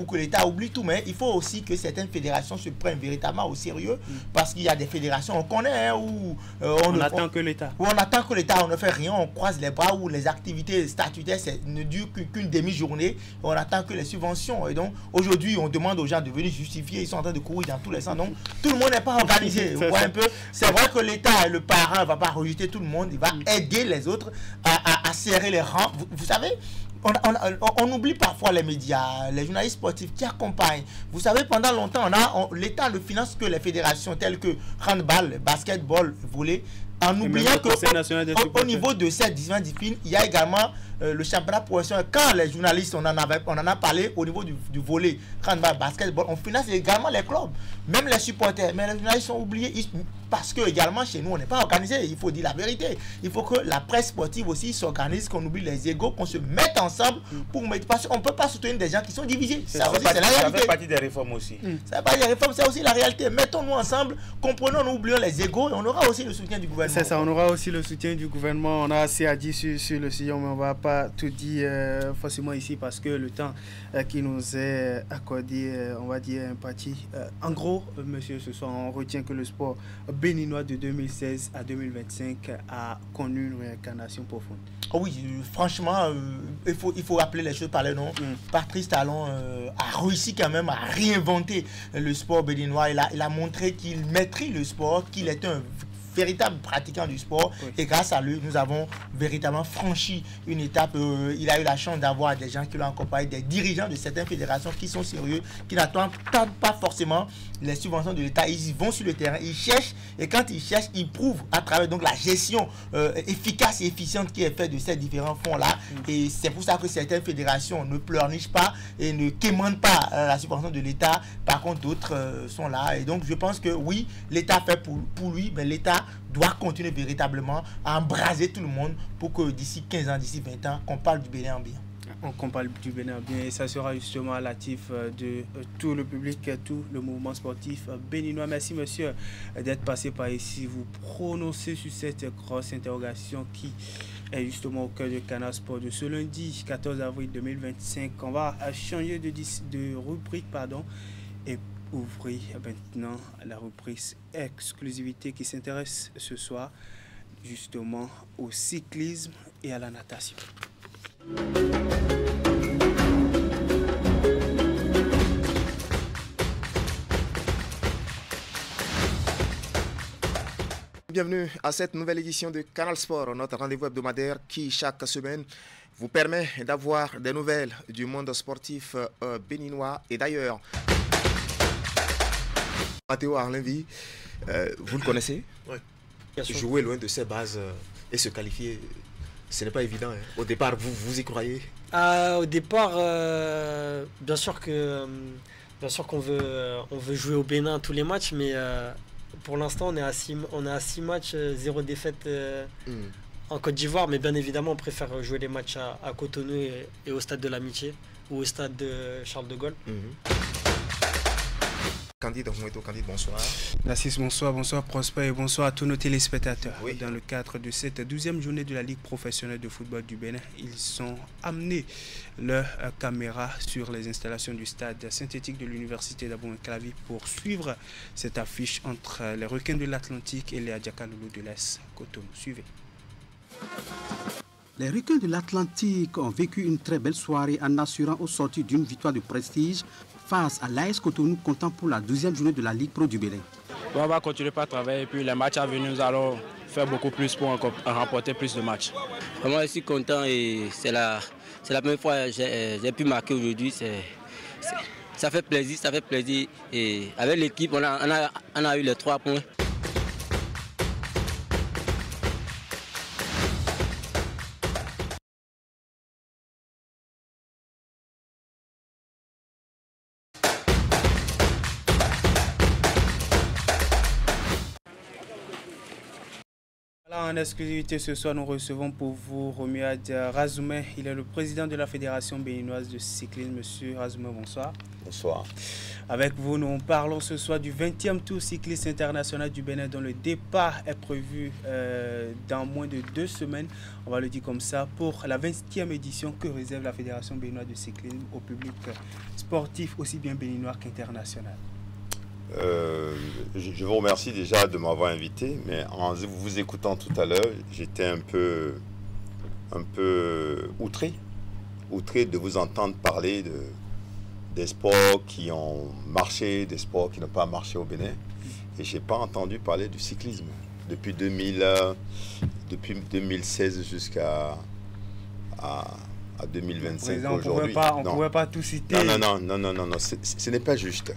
Speaker 3: que l'État oublie tout, mais il faut aussi que certaines fédérations se prennent véritablement au sérieux, parce qu'il y a des fédérations, on connaît, où
Speaker 1: on attend que l'État.
Speaker 3: Où on attend que l'État, on ne fait rien, on croise les bras, où les activités statutaires ne durent qu'une demi-journée, on attend que les subventions. Et donc, aujourd'hui, on demande aux gens de venir justifier, ils sont en train de courir dans tous les sens. Donc, tout le monde n'est pas organisé. Vous voyez un peu, c'est vrai que l'État et le parent ne va pas rejeter tout le monde, il va aider les autres à serrer les rangs. Vous savez, on oublie parfois les médias, les journalistes sportifs qui accompagnent. Vous savez, pendant longtemps, l'État ne finance que les fédérations telles que handball, basketball, volley, en oubliant qu'au niveau de cette discipline, il y a également le championnat professionnel. Quand les journalistes, on en a parlé au niveau du volley, handball, basketball, on finance également les clubs, même les supporters. Mais les journalistes sont oubliés parce que également chez nous, on n'est pas organisé. Il faut dire la vérité. Il faut que la presse sportive aussi s'organise, qu'on oublie les égos, qu'on se mette ensemble pour mettre. Parce qu'on ne peut pas soutenir des gens qui sont divisés. C'est la réalité.
Speaker 2: Ça fait partie des réformes aussi.
Speaker 3: Ça fait partie des réformes, c'est aussi la réalité. Mettons-nous ensemble, comprenons, nous oublions les égos et on aura aussi le soutien du gouvernement.
Speaker 1: C'est ça, on aura aussi le soutien du gouvernement. On a assez à dire sur le sujet, mais on ne va pas tout dire forcément ici parce que le temps qui nous est accordé, on va dire, imparti. En gros, monsieur, ce soir, on retient que le sport béninois de 2016 à 2025 a connu une réincarnation profonde.
Speaker 3: Oh oui, franchement, il faut appeler les choses par les noms. Patrice Talon a réussi quand même à réinventer le sport béninois. Il a montré qu'il maîtrise le sport, qu'il est un véritable pratiquant du sport, et grâce à lui, nous avons véritablement franchi une étape. Il a eu la chance d'avoir des gens qui l'ont accompagné, des dirigeants de certaines fédérations qui sont sérieux, qui n'attendent pas forcément les subventions de l'État. Ils vont sur le terrain, ils cherchent, et quand ils cherchent, ils prouvent à travers donc la gestion efficace et efficiente qui est faite de ces différents fonds-là. Et c'est pour ça que certaines fédérations ne pleurnichent pas et ne quémandent pas la subvention de l'État. Par contre, d'autres sont là. Et donc, je pense que oui, l'État fait pour lui, mais l'État doit continuer véritablement à embraser tout le monde pour que d'ici 15 ans, d'ici 20 ans, qu'on parle du Bénin en bien.
Speaker 1: on parle du Bénin, bien, et ça sera justement à l'actif de tout le public, tout le mouvement sportif béninois. Merci monsieur d'être passé par ici, vous prononcez sur cette grosse interrogation qui est justement au cœur de Canal Sport de ce lundi 14 avril 2025. On va changer de rubrique et ouvrir maintenant la rubrique exclusivité qui s'intéresse ce soir justement au cyclisme et à la natation.
Speaker 14: Bienvenue à cette nouvelle édition de Canal Sport, notre rendez-vous hebdomadaire qui chaque semaine vous permet d'avoir des nouvelles du monde sportif béninois et d'ailleurs. Matteo Arlenvi, vous le connaissez?
Speaker 15: Oui.
Speaker 14: Jouer loin de ses bases et se qualifier, ce n'est pas évident. Hein. Au départ, vous y croyez?
Speaker 15: Au départ, bien sûr qu'on veut jouer au Bénin tous les matchs, mais pour l'instant, on est à 6 matchs, 0 défaite en Côte d'Ivoire. Mais bien évidemment, on préfère jouer les matchs à Cotonou et au stade de l'Amitié ou au stade de Charles de Gaulle.
Speaker 14: Candide Moueto, Candide, bonsoir.
Speaker 1: Nassis, bonsoir, bonsoir Prosper et bonsoir à tous nos téléspectateurs. Oui. Dans le cadre de cette 12e journée de la Ligue professionnelle de football du Bénin, ils ont amené leur caméra sur les installations du stade synthétique de l'université d'Abou-Clavi pour suivre cette affiche entre les Requins de l'Atlantique et les Adjaka-Loulou de l'Est. Cotonou, suivez.
Speaker 7: Les Requins de l'Atlantique ont vécu une très belle soirée en assurant au sortir d'une victoire de prestige face à l'AS Cotonou, comptant pour la 12e journée de la Ligue Pro du Bénin.
Speaker 16: On va continuer par travailler et puis les matchs à venir, nous allons faire beaucoup plus pour remporter plus de matchs.
Speaker 8: Vraiment, je suis content et c'est la première fois que j'ai pu marquer aujourd'hui. Ça fait plaisir et avec l'équipe, on a eu les 3 points.
Speaker 1: En exclusivité ce soir, nous recevons pour vous Romuald Razoumé. Il est le président de la Fédération béninoise de cyclisme. Monsieur Razoumé, bonsoir.
Speaker 17: Bonsoir.
Speaker 1: Avec vous, nous parlons ce soir du 20e Tour cycliste international du Bénin dont le départ est prévu dans moins de 2 semaines. On va le dire comme ça, pour la 20e édition que réserve la Fédération béninoise de cyclisme au public sportif aussi bien béninois qu'international.
Speaker 17: Je vous remercie déjà de m'avoir invité, mais en vous écoutant tout à l'heure, j'étais un peu outré de vous entendre parler des sports qui ont marché, des sports qui n'ont pas marché au Bénin, et je n'ai pas entendu parler du cyclisme depuis 2016 jusqu'à 2025 aujourd'hui.
Speaker 1: On ne pouvait pas tout citer.
Speaker 17: Non, ce n'est pas juste.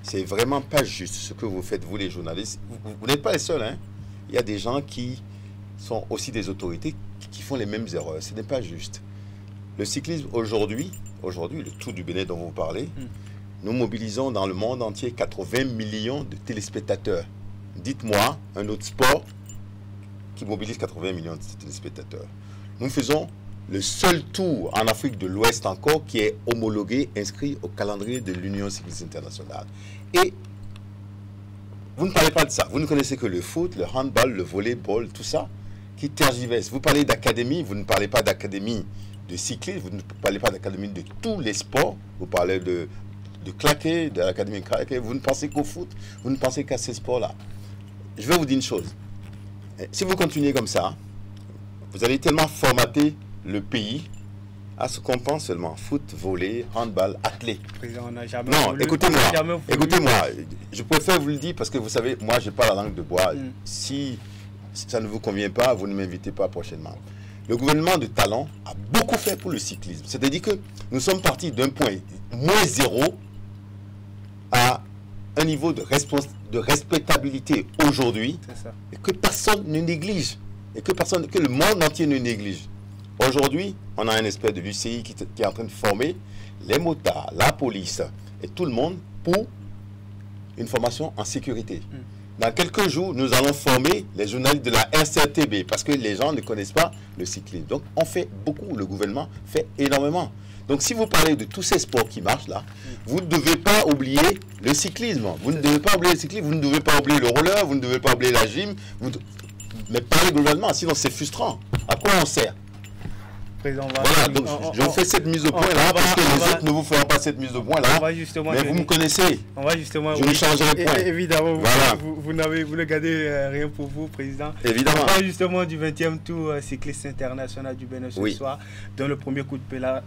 Speaker 17: C'est vraiment pas juste ce que vous faites, vous les journalistes. Vous n'êtes pas les seuls. Hein. Il y a des gens qui sont aussi des autorités qui font les mêmes erreurs. Ce n'est pas juste. Le cyclisme aujourd'hui, le Tour du Bénin dont vous parlez, nous mobilisons dans le monde entier 80 millions de téléspectateurs. Dites-moi un autre sport qui mobilise 80 millions de téléspectateurs. Nous faisons le seul tour en Afrique de l'Ouest encore qui est homologué, inscrit au calendrier de l'Union cycliste internationale. Et vous ne parlez pas de ça. Vous ne connaissez que le foot, le handball, le volleyball, tout ça qui tergiverse. Vous parlez d'académie, vous ne parlez pas d'académie de cyclisme, vous ne parlez pas d'académie de tous les sports. Vous parlez de claquer, de l'académie claquer. Vous ne pensez qu'au foot, vous ne pensez qu'à ces sports-là. Je vais vous dire une chose. Si vous continuez comme ça, vous allez tellement formater le pays à ce qu'on pense seulement foot, volley, handball, athlé. Non, écoutez-moi, je préfère vous le dire parce que vous savez, moi j'ai pas la langue de bois. Si ça ne vous convient pas, vous ne m'invitez pas prochainement. Le gouvernement de Talon a beaucoup fait pour le cyclisme. C'est-à-dire que nous sommes partis d'un point -0 à un niveau de respectabilité aujourd'hui et que personne ne néglige et que le monde entier ne néglige. Aujourd'hui, on a un espèce de l'UCI qui est en train de former les motards, la police et tout le monde pour une formation en sécurité. dans quelques jours, nous allons former les journalistes de la RCTB parce que les gens ne connaissent pas le cyclisme. Donc, on fait beaucoup, le gouvernement fait énormément. Donc, si vous parlez de tous ces sports qui marchent là, vous ne devez pas oublier le cyclisme. Vous ne devez pas oublier le cyclisme, vous ne devez pas oublier le roller, vous ne devez pas oublier la gym. Mais parlez globalement, sinon c'est frustrant. À quoi on sert? Voilà, donc je vous fais cette mise au point là, parce que les autres ne vous feront pas cette mise au point là. Mais vous me connaissez.
Speaker 1: On va justement.
Speaker 17: Je ne changerai point.
Speaker 1: Évidemment,
Speaker 17: voilà.
Speaker 1: vous ne gardez rien pour vous, Président.
Speaker 17: Évidemment.
Speaker 1: On parle justement du 20e tour cycliste international du Bénin ce soir, dont le premier coup de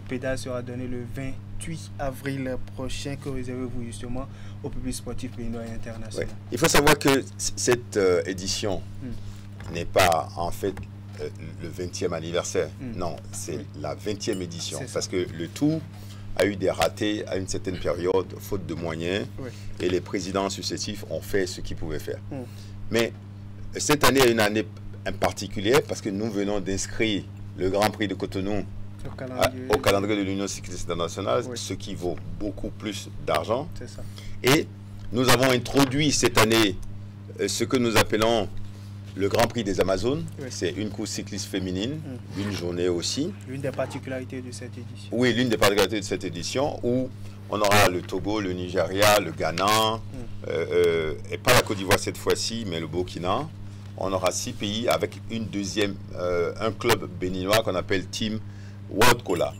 Speaker 1: pédale sera donné le 28 avril prochain. Que réservez-vous justement au public sportif béninois et international?
Speaker 17: Il faut savoir que cette édition n'est pas en fait le 20e anniversaire. Non, c'est la 20e édition. Parce que le tour a eu des ratés à une certaine période, faute de moyens, et les présidents successifs ont fait ce qu'ils pouvaient faire. Mais cette année est une année particulière parce que nous venons d'inscrire le Grand Prix de Cotonou au calendrier de l'Union cycliste internationale, ce qui vaut beaucoup plus d'argent. Et nous avons introduit cette année ce que nous appelons le Grand Prix des Amazones. C'est une course cycliste féminine, une journée aussi.
Speaker 1: L'une des particularités de cette édition.
Speaker 17: Oui, l'une des particularités de cette édition où on aura le Togo, le Nigeria, le Ghana, et pas la Côte d'Ivoire cette fois-ci, mais le Burkina. On aura 6 pays avec un club béninois qu'on appelle Team World Cola.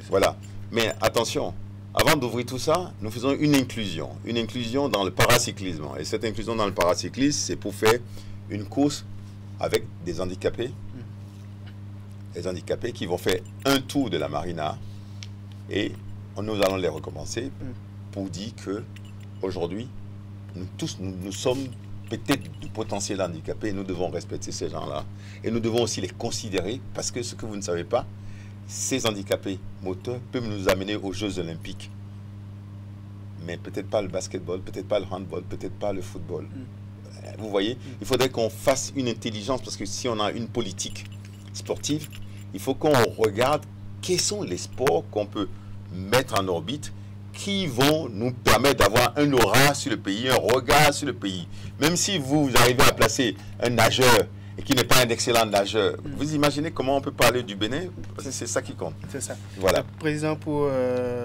Speaker 17: Voilà. Mais attention, avant d'ouvrir tout ça, nous faisons une inclusion dans le paracyclisme. Et cette inclusion dans le paracyclisme, c'est pour faire une course avec des handicapés. Les handicapés qui vont faire un tour de la marina. Et nous allons les recommencer pour dire que aujourd'hui, nous sommes peut-être de potentiels handicapés et nous devons respecter ces gens-là. Et nous devons aussi les considérer parce que ce que vous ne savez pas, ces handicapés moteurs peuvent nous amener aux Jeux Olympiques. Mais peut-être pas le basketball, peut-être pas le handball, peut-être pas le football. Vous voyez, il faudrait qu'on fasse une intelligence parce que si on a une politique sportive, il faut qu'on regarde quels sont les sports qu'on peut mettre en orbite qui vont nous permettre d'avoir un aura sur le pays, un regard sur le pays. Même si vous arrivez à placer un nageur et qui n'est pas un excellent nageur, vous imaginez comment on peut parler du Bénin? C'est ça qui compte.
Speaker 1: C'est ça.
Speaker 17: Voilà.
Speaker 1: Président, pour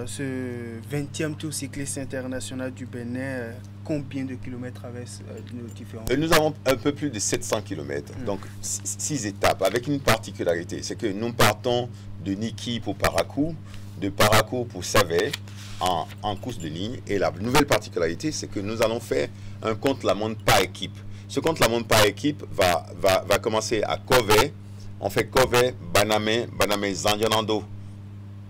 Speaker 1: ce 20e tour cycliste international du Bénin, combien de kilomètres traversent nos différents?
Speaker 17: Nous avons un peu plus de 700 kilomètres, donc 6 étapes, avec une particularité, c'est que nous partons de Niki pour Parakou, de Parakou pour Savet, en course de ligne. Et la nouvelle particularité, c'est que nous allons faire un contre-la-montre par équipe. Ce contre-la-montre par équipe va commencer à Kové. On fait Kové, Banamé, Zandianando.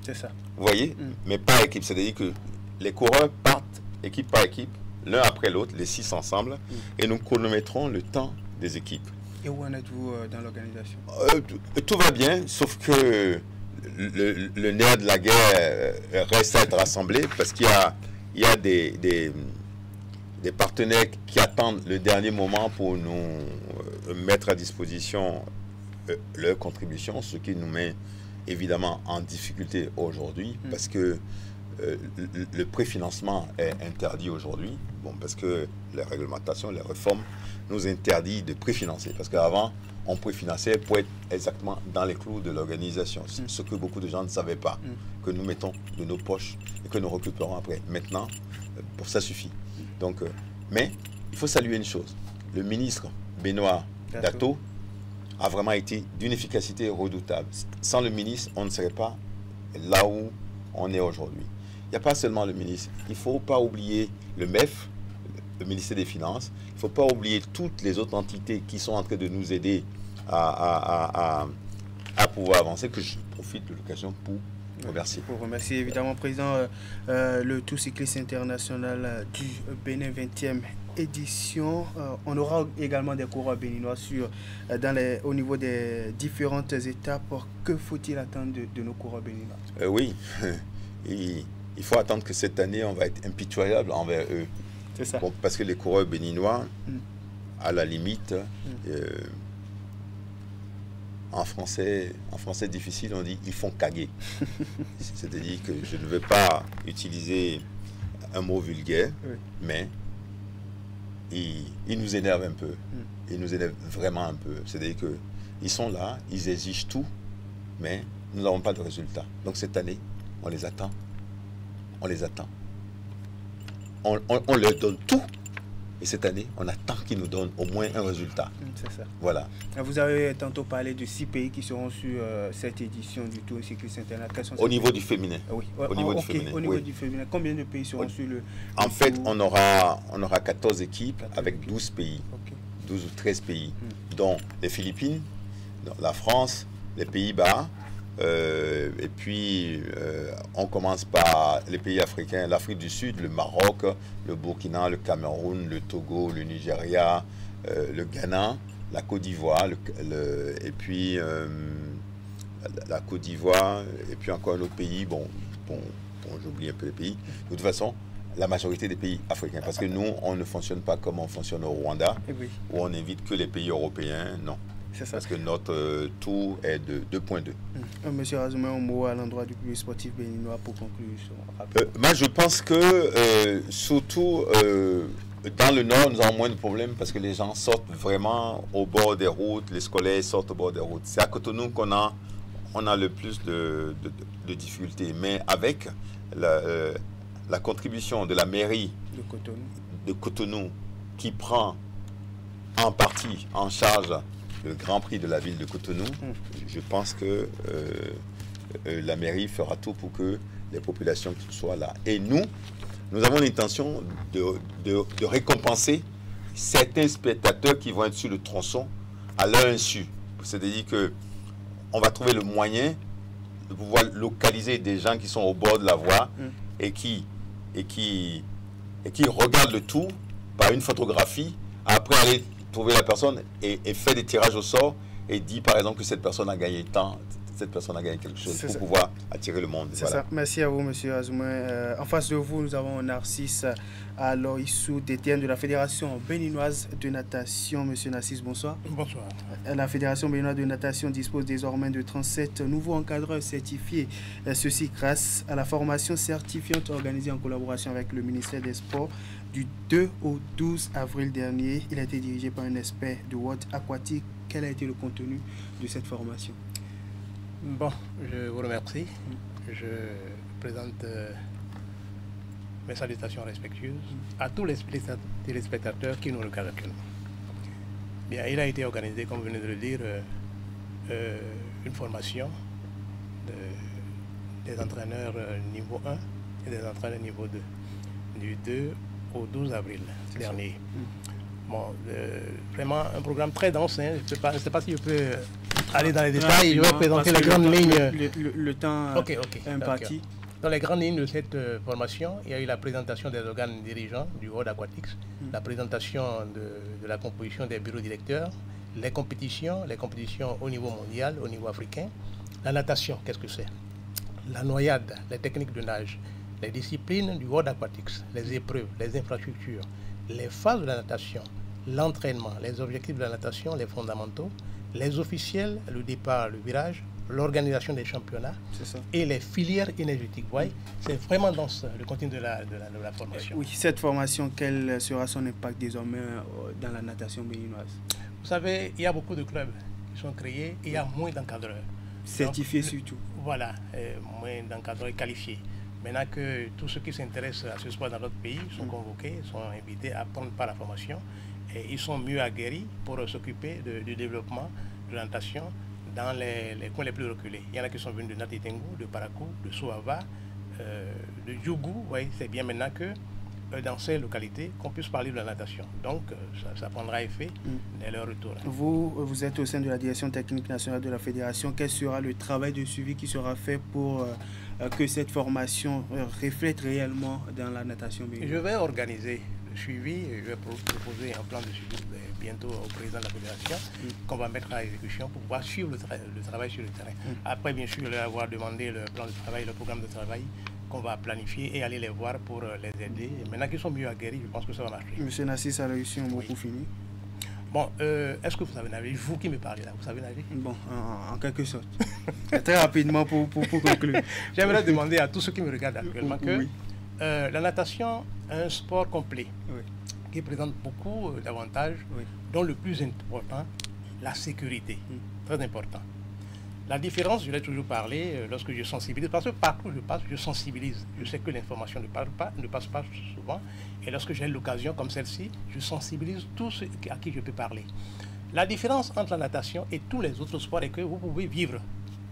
Speaker 1: C'est ça.
Speaker 17: Vous voyez? Mais par équipe, c'est-à-dire que les coureurs partent équipe par équipe, l'un après l'autre, les 6 ensemble, et nous chronométrons le temps des équipes.
Speaker 1: Et où en êtes-vous dans l'organisation?
Speaker 17: Tout va bien, sauf que le nerf de la guerre reste à être rassemblé parce qu'il y a des partenaires qui attendent le dernier moment pour nous mettre à disposition leur contribution, ce qui nous met évidemment en difficulté aujourd'hui parce que le préfinancement est interdit aujourd'hui, parce que les réglementations, les réformes nous interdisent de préfinancer. Parce qu'avant, on préfinançait pour être exactement dans les clous de l'organisation, ce que beaucoup de gens ne savaient pas, que nous mettons de nos poches et que nous récupérons après. Maintenant, pour ça suffit. Donc, mais il faut saluer une chose. Le ministre Benoît Dato a vraiment été d'une efficacité redoutable. Sans le ministre, on ne serait pas là où on est aujourd'hui. Il n'y a pas seulement le ministre. Il ne faut pas oublier le MEF, le ministère des Finances. Il ne faut pas oublier toutes les autres entités qui sont en train de nous aider à pouvoir avancer, que je profite de l'occasion pour remercier.
Speaker 1: Pour remercier évidemment, Président, le Tour cycliste international du Bénin 20e édition. On aura également des coureurs béninois au niveau des différentes étapes. Que faut-il attendre de nos coureurs béninois?
Speaker 17: Oui, il faut attendre que cette année, on va être impitoyable envers eux.
Speaker 1: C'est ça.
Speaker 17: Bon, parce que les coureurs béninois, à la limite, en français difficile, on dit ils font caguer. C'est-à-dire que je ne veux pas utiliser un mot vulgaire, mais ils nous énervent un peu. Ils nous énervent vraiment un peu. C'est-à-dire qu'ils sont là, ils exigent tout, mais nous n'avons pas de résultat. Donc cette année, on les attend. On les attend. On leur donne tout. Et cette année, on attend qu'ils nous donnent au moins un résultat.
Speaker 1: C'est ça.
Speaker 17: Voilà.
Speaker 1: Vous avez tantôt parlé de 6 pays qui seront sur cette édition du Tour cycliste international.
Speaker 17: Au niveau du féminin.
Speaker 1: Oui.
Speaker 17: Au niveau du féminin.
Speaker 1: Au niveau du féminin. Combien de pays seront sur le
Speaker 17: En fait, on aura 14 équipes avec 12 pays. 12 ou 13 pays, dont les Philippines, la France, les Pays-Bas, et puis on commence par les pays africains, l'Afrique du Sud, le Maroc, le Burkina, le Cameroun, le Togo, le Nigeria, le Ghana, la Côte d'Ivoire, et puis la Côte d'Ivoire, et puis encore un autre pays, bon j'oublie un peu les pays. De toute façon, la majorité des pays africains, parce que nous, on ne fonctionne pas comme on fonctionne au Rwanda, où on n'invite que les pays européens, non. Parce que notre tour est de 2.2.
Speaker 1: Monsieur Azoumé, un mot à l'endroit du public sportif béninois pour conclure.
Speaker 17: Moi, je pense que, surtout dans le Nord, nous avons moins de problèmes parce que les gens sortent vraiment au bord des routes, les scolaires sortent au bord des routes. C'est à Cotonou qu'on a le plus de difficultés. Mais avec la contribution de la mairie de Cotonou qui prend en partie en charge le Grand Prix de la ville de Cotonou, je pense que la mairie fera tout pour que les populations soient là. Et nous avons l'intention de récompenser certains spectateurs qui vont être sur le tronçon à leur insu. C'est-à-dire qu'on va trouver le moyen de pouvoir localiser des gens qui sont au bord de la voie et qui regardent le tout par une photographie, après aller trouver la personne et fait des tirages au sort et dit par exemple que cette personne a gagné tant, cette personne a gagné quelque chose pour pouvoir attirer le monde.
Speaker 1: C'est ça. Merci à vous, monsieur Azoumé. En face de vous, nous avons Narcisse Aloissou, DTN de la Fédération béninoise de natation. Monsieur Narcisse, bonsoir.
Speaker 18: Bonsoir.
Speaker 1: La Fédération béninoise de natation dispose désormais de 37 nouveaux encadreurs certifiés. Ceci grâce à la formation certifiante organisée en collaboration avec le ministère des Sports du 2 au 12 avril dernier. Il a été dirigé par un expert de World Aquatic. Quel a été le contenu de cette formation?
Speaker 18: Bon, je vous remercie. Je présente mes salutations respectueuses à tous les téléspectateurs qui nous regardent actuellement. Bien, il a été organisé, comme vous venez de le dire, une formation des entraîneurs niveau 1 et des entraîneurs niveau 2, du 2 au 12 avril dernier. Bon, vraiment un programme très dense. Hein. Je ne sais pas si je peux aller dans les détails. Je vais présenter les grandes lignes.
Speaker 1: Le temps imparti.
Speaker 18: Dans les grandes lignes de cette formation, il y a eu la présentation des organes dirigeants du World Aquatics, la présentation de la composition des bureaux directeurs, les compétitions au niveau mondial, au niveau africain. La natation, qu'est-ce que c'est? La noyade, les techniques de nage, les disciplines du World Aquatics, les épreuves, les infrastructures, les phases de la natation, l'entraînement, les objectifs de la natation, les fondamentaux, les officiels, le départ, le virage, l'organisation des championnats et les filières énergétiques. Vous voyez, c'est vraiment dans le contenu de la formation.
Speaker 1: Oui, cette formation, quel sera son impact désormais dans la natation béninoise?
Speaker 18: Vous savez, il y a beaucoup de clubs qui sont créés et il y a moins d'encadreurs.
Speaker 1: Certifiés surtout.
Speaker 18: Voilà, moins d'encadreurs qualifiés. Maintenant que tous ceux qui s'intéressent à ce sport dans notre pays sont convoqués, sont invités à prendre part à la formation et ils sont mieux aguerris pour s'occuper du développement de la natation dans les coins les plus reculés. Il y en a qui sont venus de Natitengu, de Parakou, de Souava, de Djougou. Vous voyez, c'est bien maintenant que dans ces localités qu'on puisse parler de la natation. Donc ça prendra effet dès leur retour.
Speaker 1: Vous êtes au sein de la direction technique nationale de la Fédération. Quel sera le travail de suivi qui sera fait pour que cette formation reflète réellement dans la natation béninoise?
Speaker 18: Je vais organiser le suivi, je vais proposer un plan de suivi bientôt au président de la Fédération qu'on va mettre à exécution pour pouvoir suivre le travail sur le terrain. Après, bien sûr, leur avoir demandé le plan de travail, le programme de travail qu'on va planifier et aller les voir pour les aider. Et maintenant qu'ils sont mieux aguerris, je pense que ça va marcher.
Speaker 1: Monsieur Narcisse a réussi un mot pour finir.
Speaker 18: Bon, est-ce que vous savez nager? Vous qui me parlez là, vous savez nager?
Speaker 1: Bon, en quelque sorte. Très rapidement pour conclure.
Speaker 18: J'aimerais demander à tous ceux qui me regardent actuellement que la natation est un sport complet. qui présente beaucoup d'avantages, dont le plus important, la sécurité. Très important. La différence, je l'ai toujours parlé lorsque je sensibilise, parce que partout où je passe, je sensibilise. Je sais que l'information ne passe pas souvent, et lorsque j'ai l'occasion comme celle-ci, je sensibilise tous ceux à qui je peux parler. La différence entre la natation et tous les autres sports est que vous pouvez vivre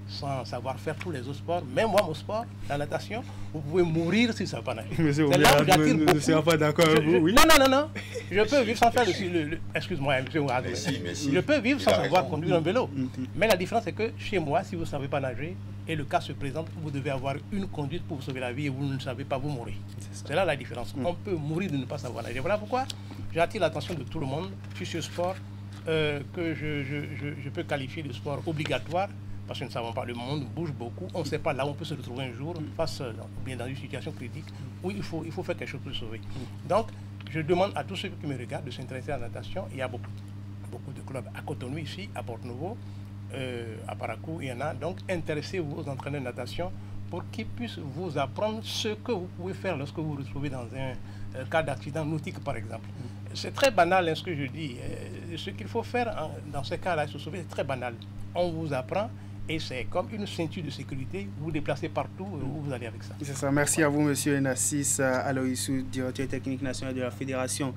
Speaker 18: sans savoir faire tous les autres sports. Même moi, mon sport, la natation, vous pouvez mourir si ça ne va pas nager.
Speaker 1: Monsieur Oumiatazoume ne sera pas d'accord avec vous, oui.
Speaker 18: Non. Je peux vivre sans faire excuse-moi, monsieur Oumiatazoume. Je peux vivre sans savoir conduire un vélo. Mais la différence, c'est que chez moi, si vous ne savez pas nager, et le cas se présente, vous devez avoir une conduite pour vous sauver la vie et vous ne savez pas, vous mourir. C'est là la différence. On peut mourir de ne pas savoir nager. Voilà pourquoi j'attire l'attention de tout le monde sur ce sport que je peux qualifier de sport obligatoire. Parce que nous ne savons pas, le monde bouge beaucoup, on ne sait pas là où on peut se retrouver un jour, face bien dans une situation critique, où il faut faire quelque chose pour le sauver. Donc, je demande à tous ceux qui me regardent de s'intéresser à la natation. Il y a beaucoup de clubs à Cotonou ici, à Porto-Novo, à Parakou, il y en a. Donc, intéressez-vous aux entraîneurs de natation pour qu'ils puissent vous apprendre ce que vous pouvez faire lorsque vous vous retrouvez dans un cas d'accident nautique, par exemple. C'est très banal ce que je dis. Ce qu'il faut faire dans ce cas-là, se sauver, c'est très banal. On vous apprend. Et c'est comme une ceinture de sécurité, vous vous déplacez partout où vous allez avec ça.
Speaker 1: C'est ça. Merci à vous, monsieur Nassis Aloïsou, directeur technique national de la Fédération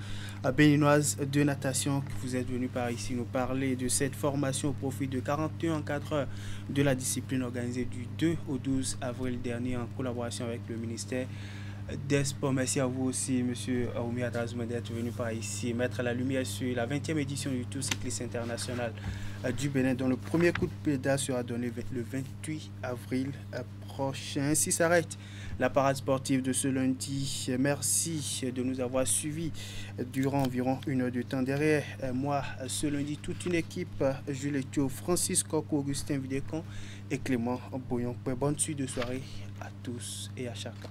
Speaker 1: béninoise de natation, que vous êtes venu par ici nous parler de cette formation au profit de 41 encadreurs de la discipline organisée du 2 au 12 avril dernier en collaboration avec le ministère des Sports. Merci à vous aussi, monsieur Oumiatazoume, d'être venu par ici mettre la lumière sur la 20e édition du Tour cycliste international du Bénin, dont le premier coup de pédale sera donné le 28 avril prochain. Ainsi s'arrête la parade sportive de ce lundi. Merci de nous avoir suivis durant environ une heure de temps. Derrière moi, ce lundi, toute une équipe, Jules Ethio, Francis Coco, Augustin Vidécon et Clément Boyon. Bonne suite de soirée à tous et à chacun.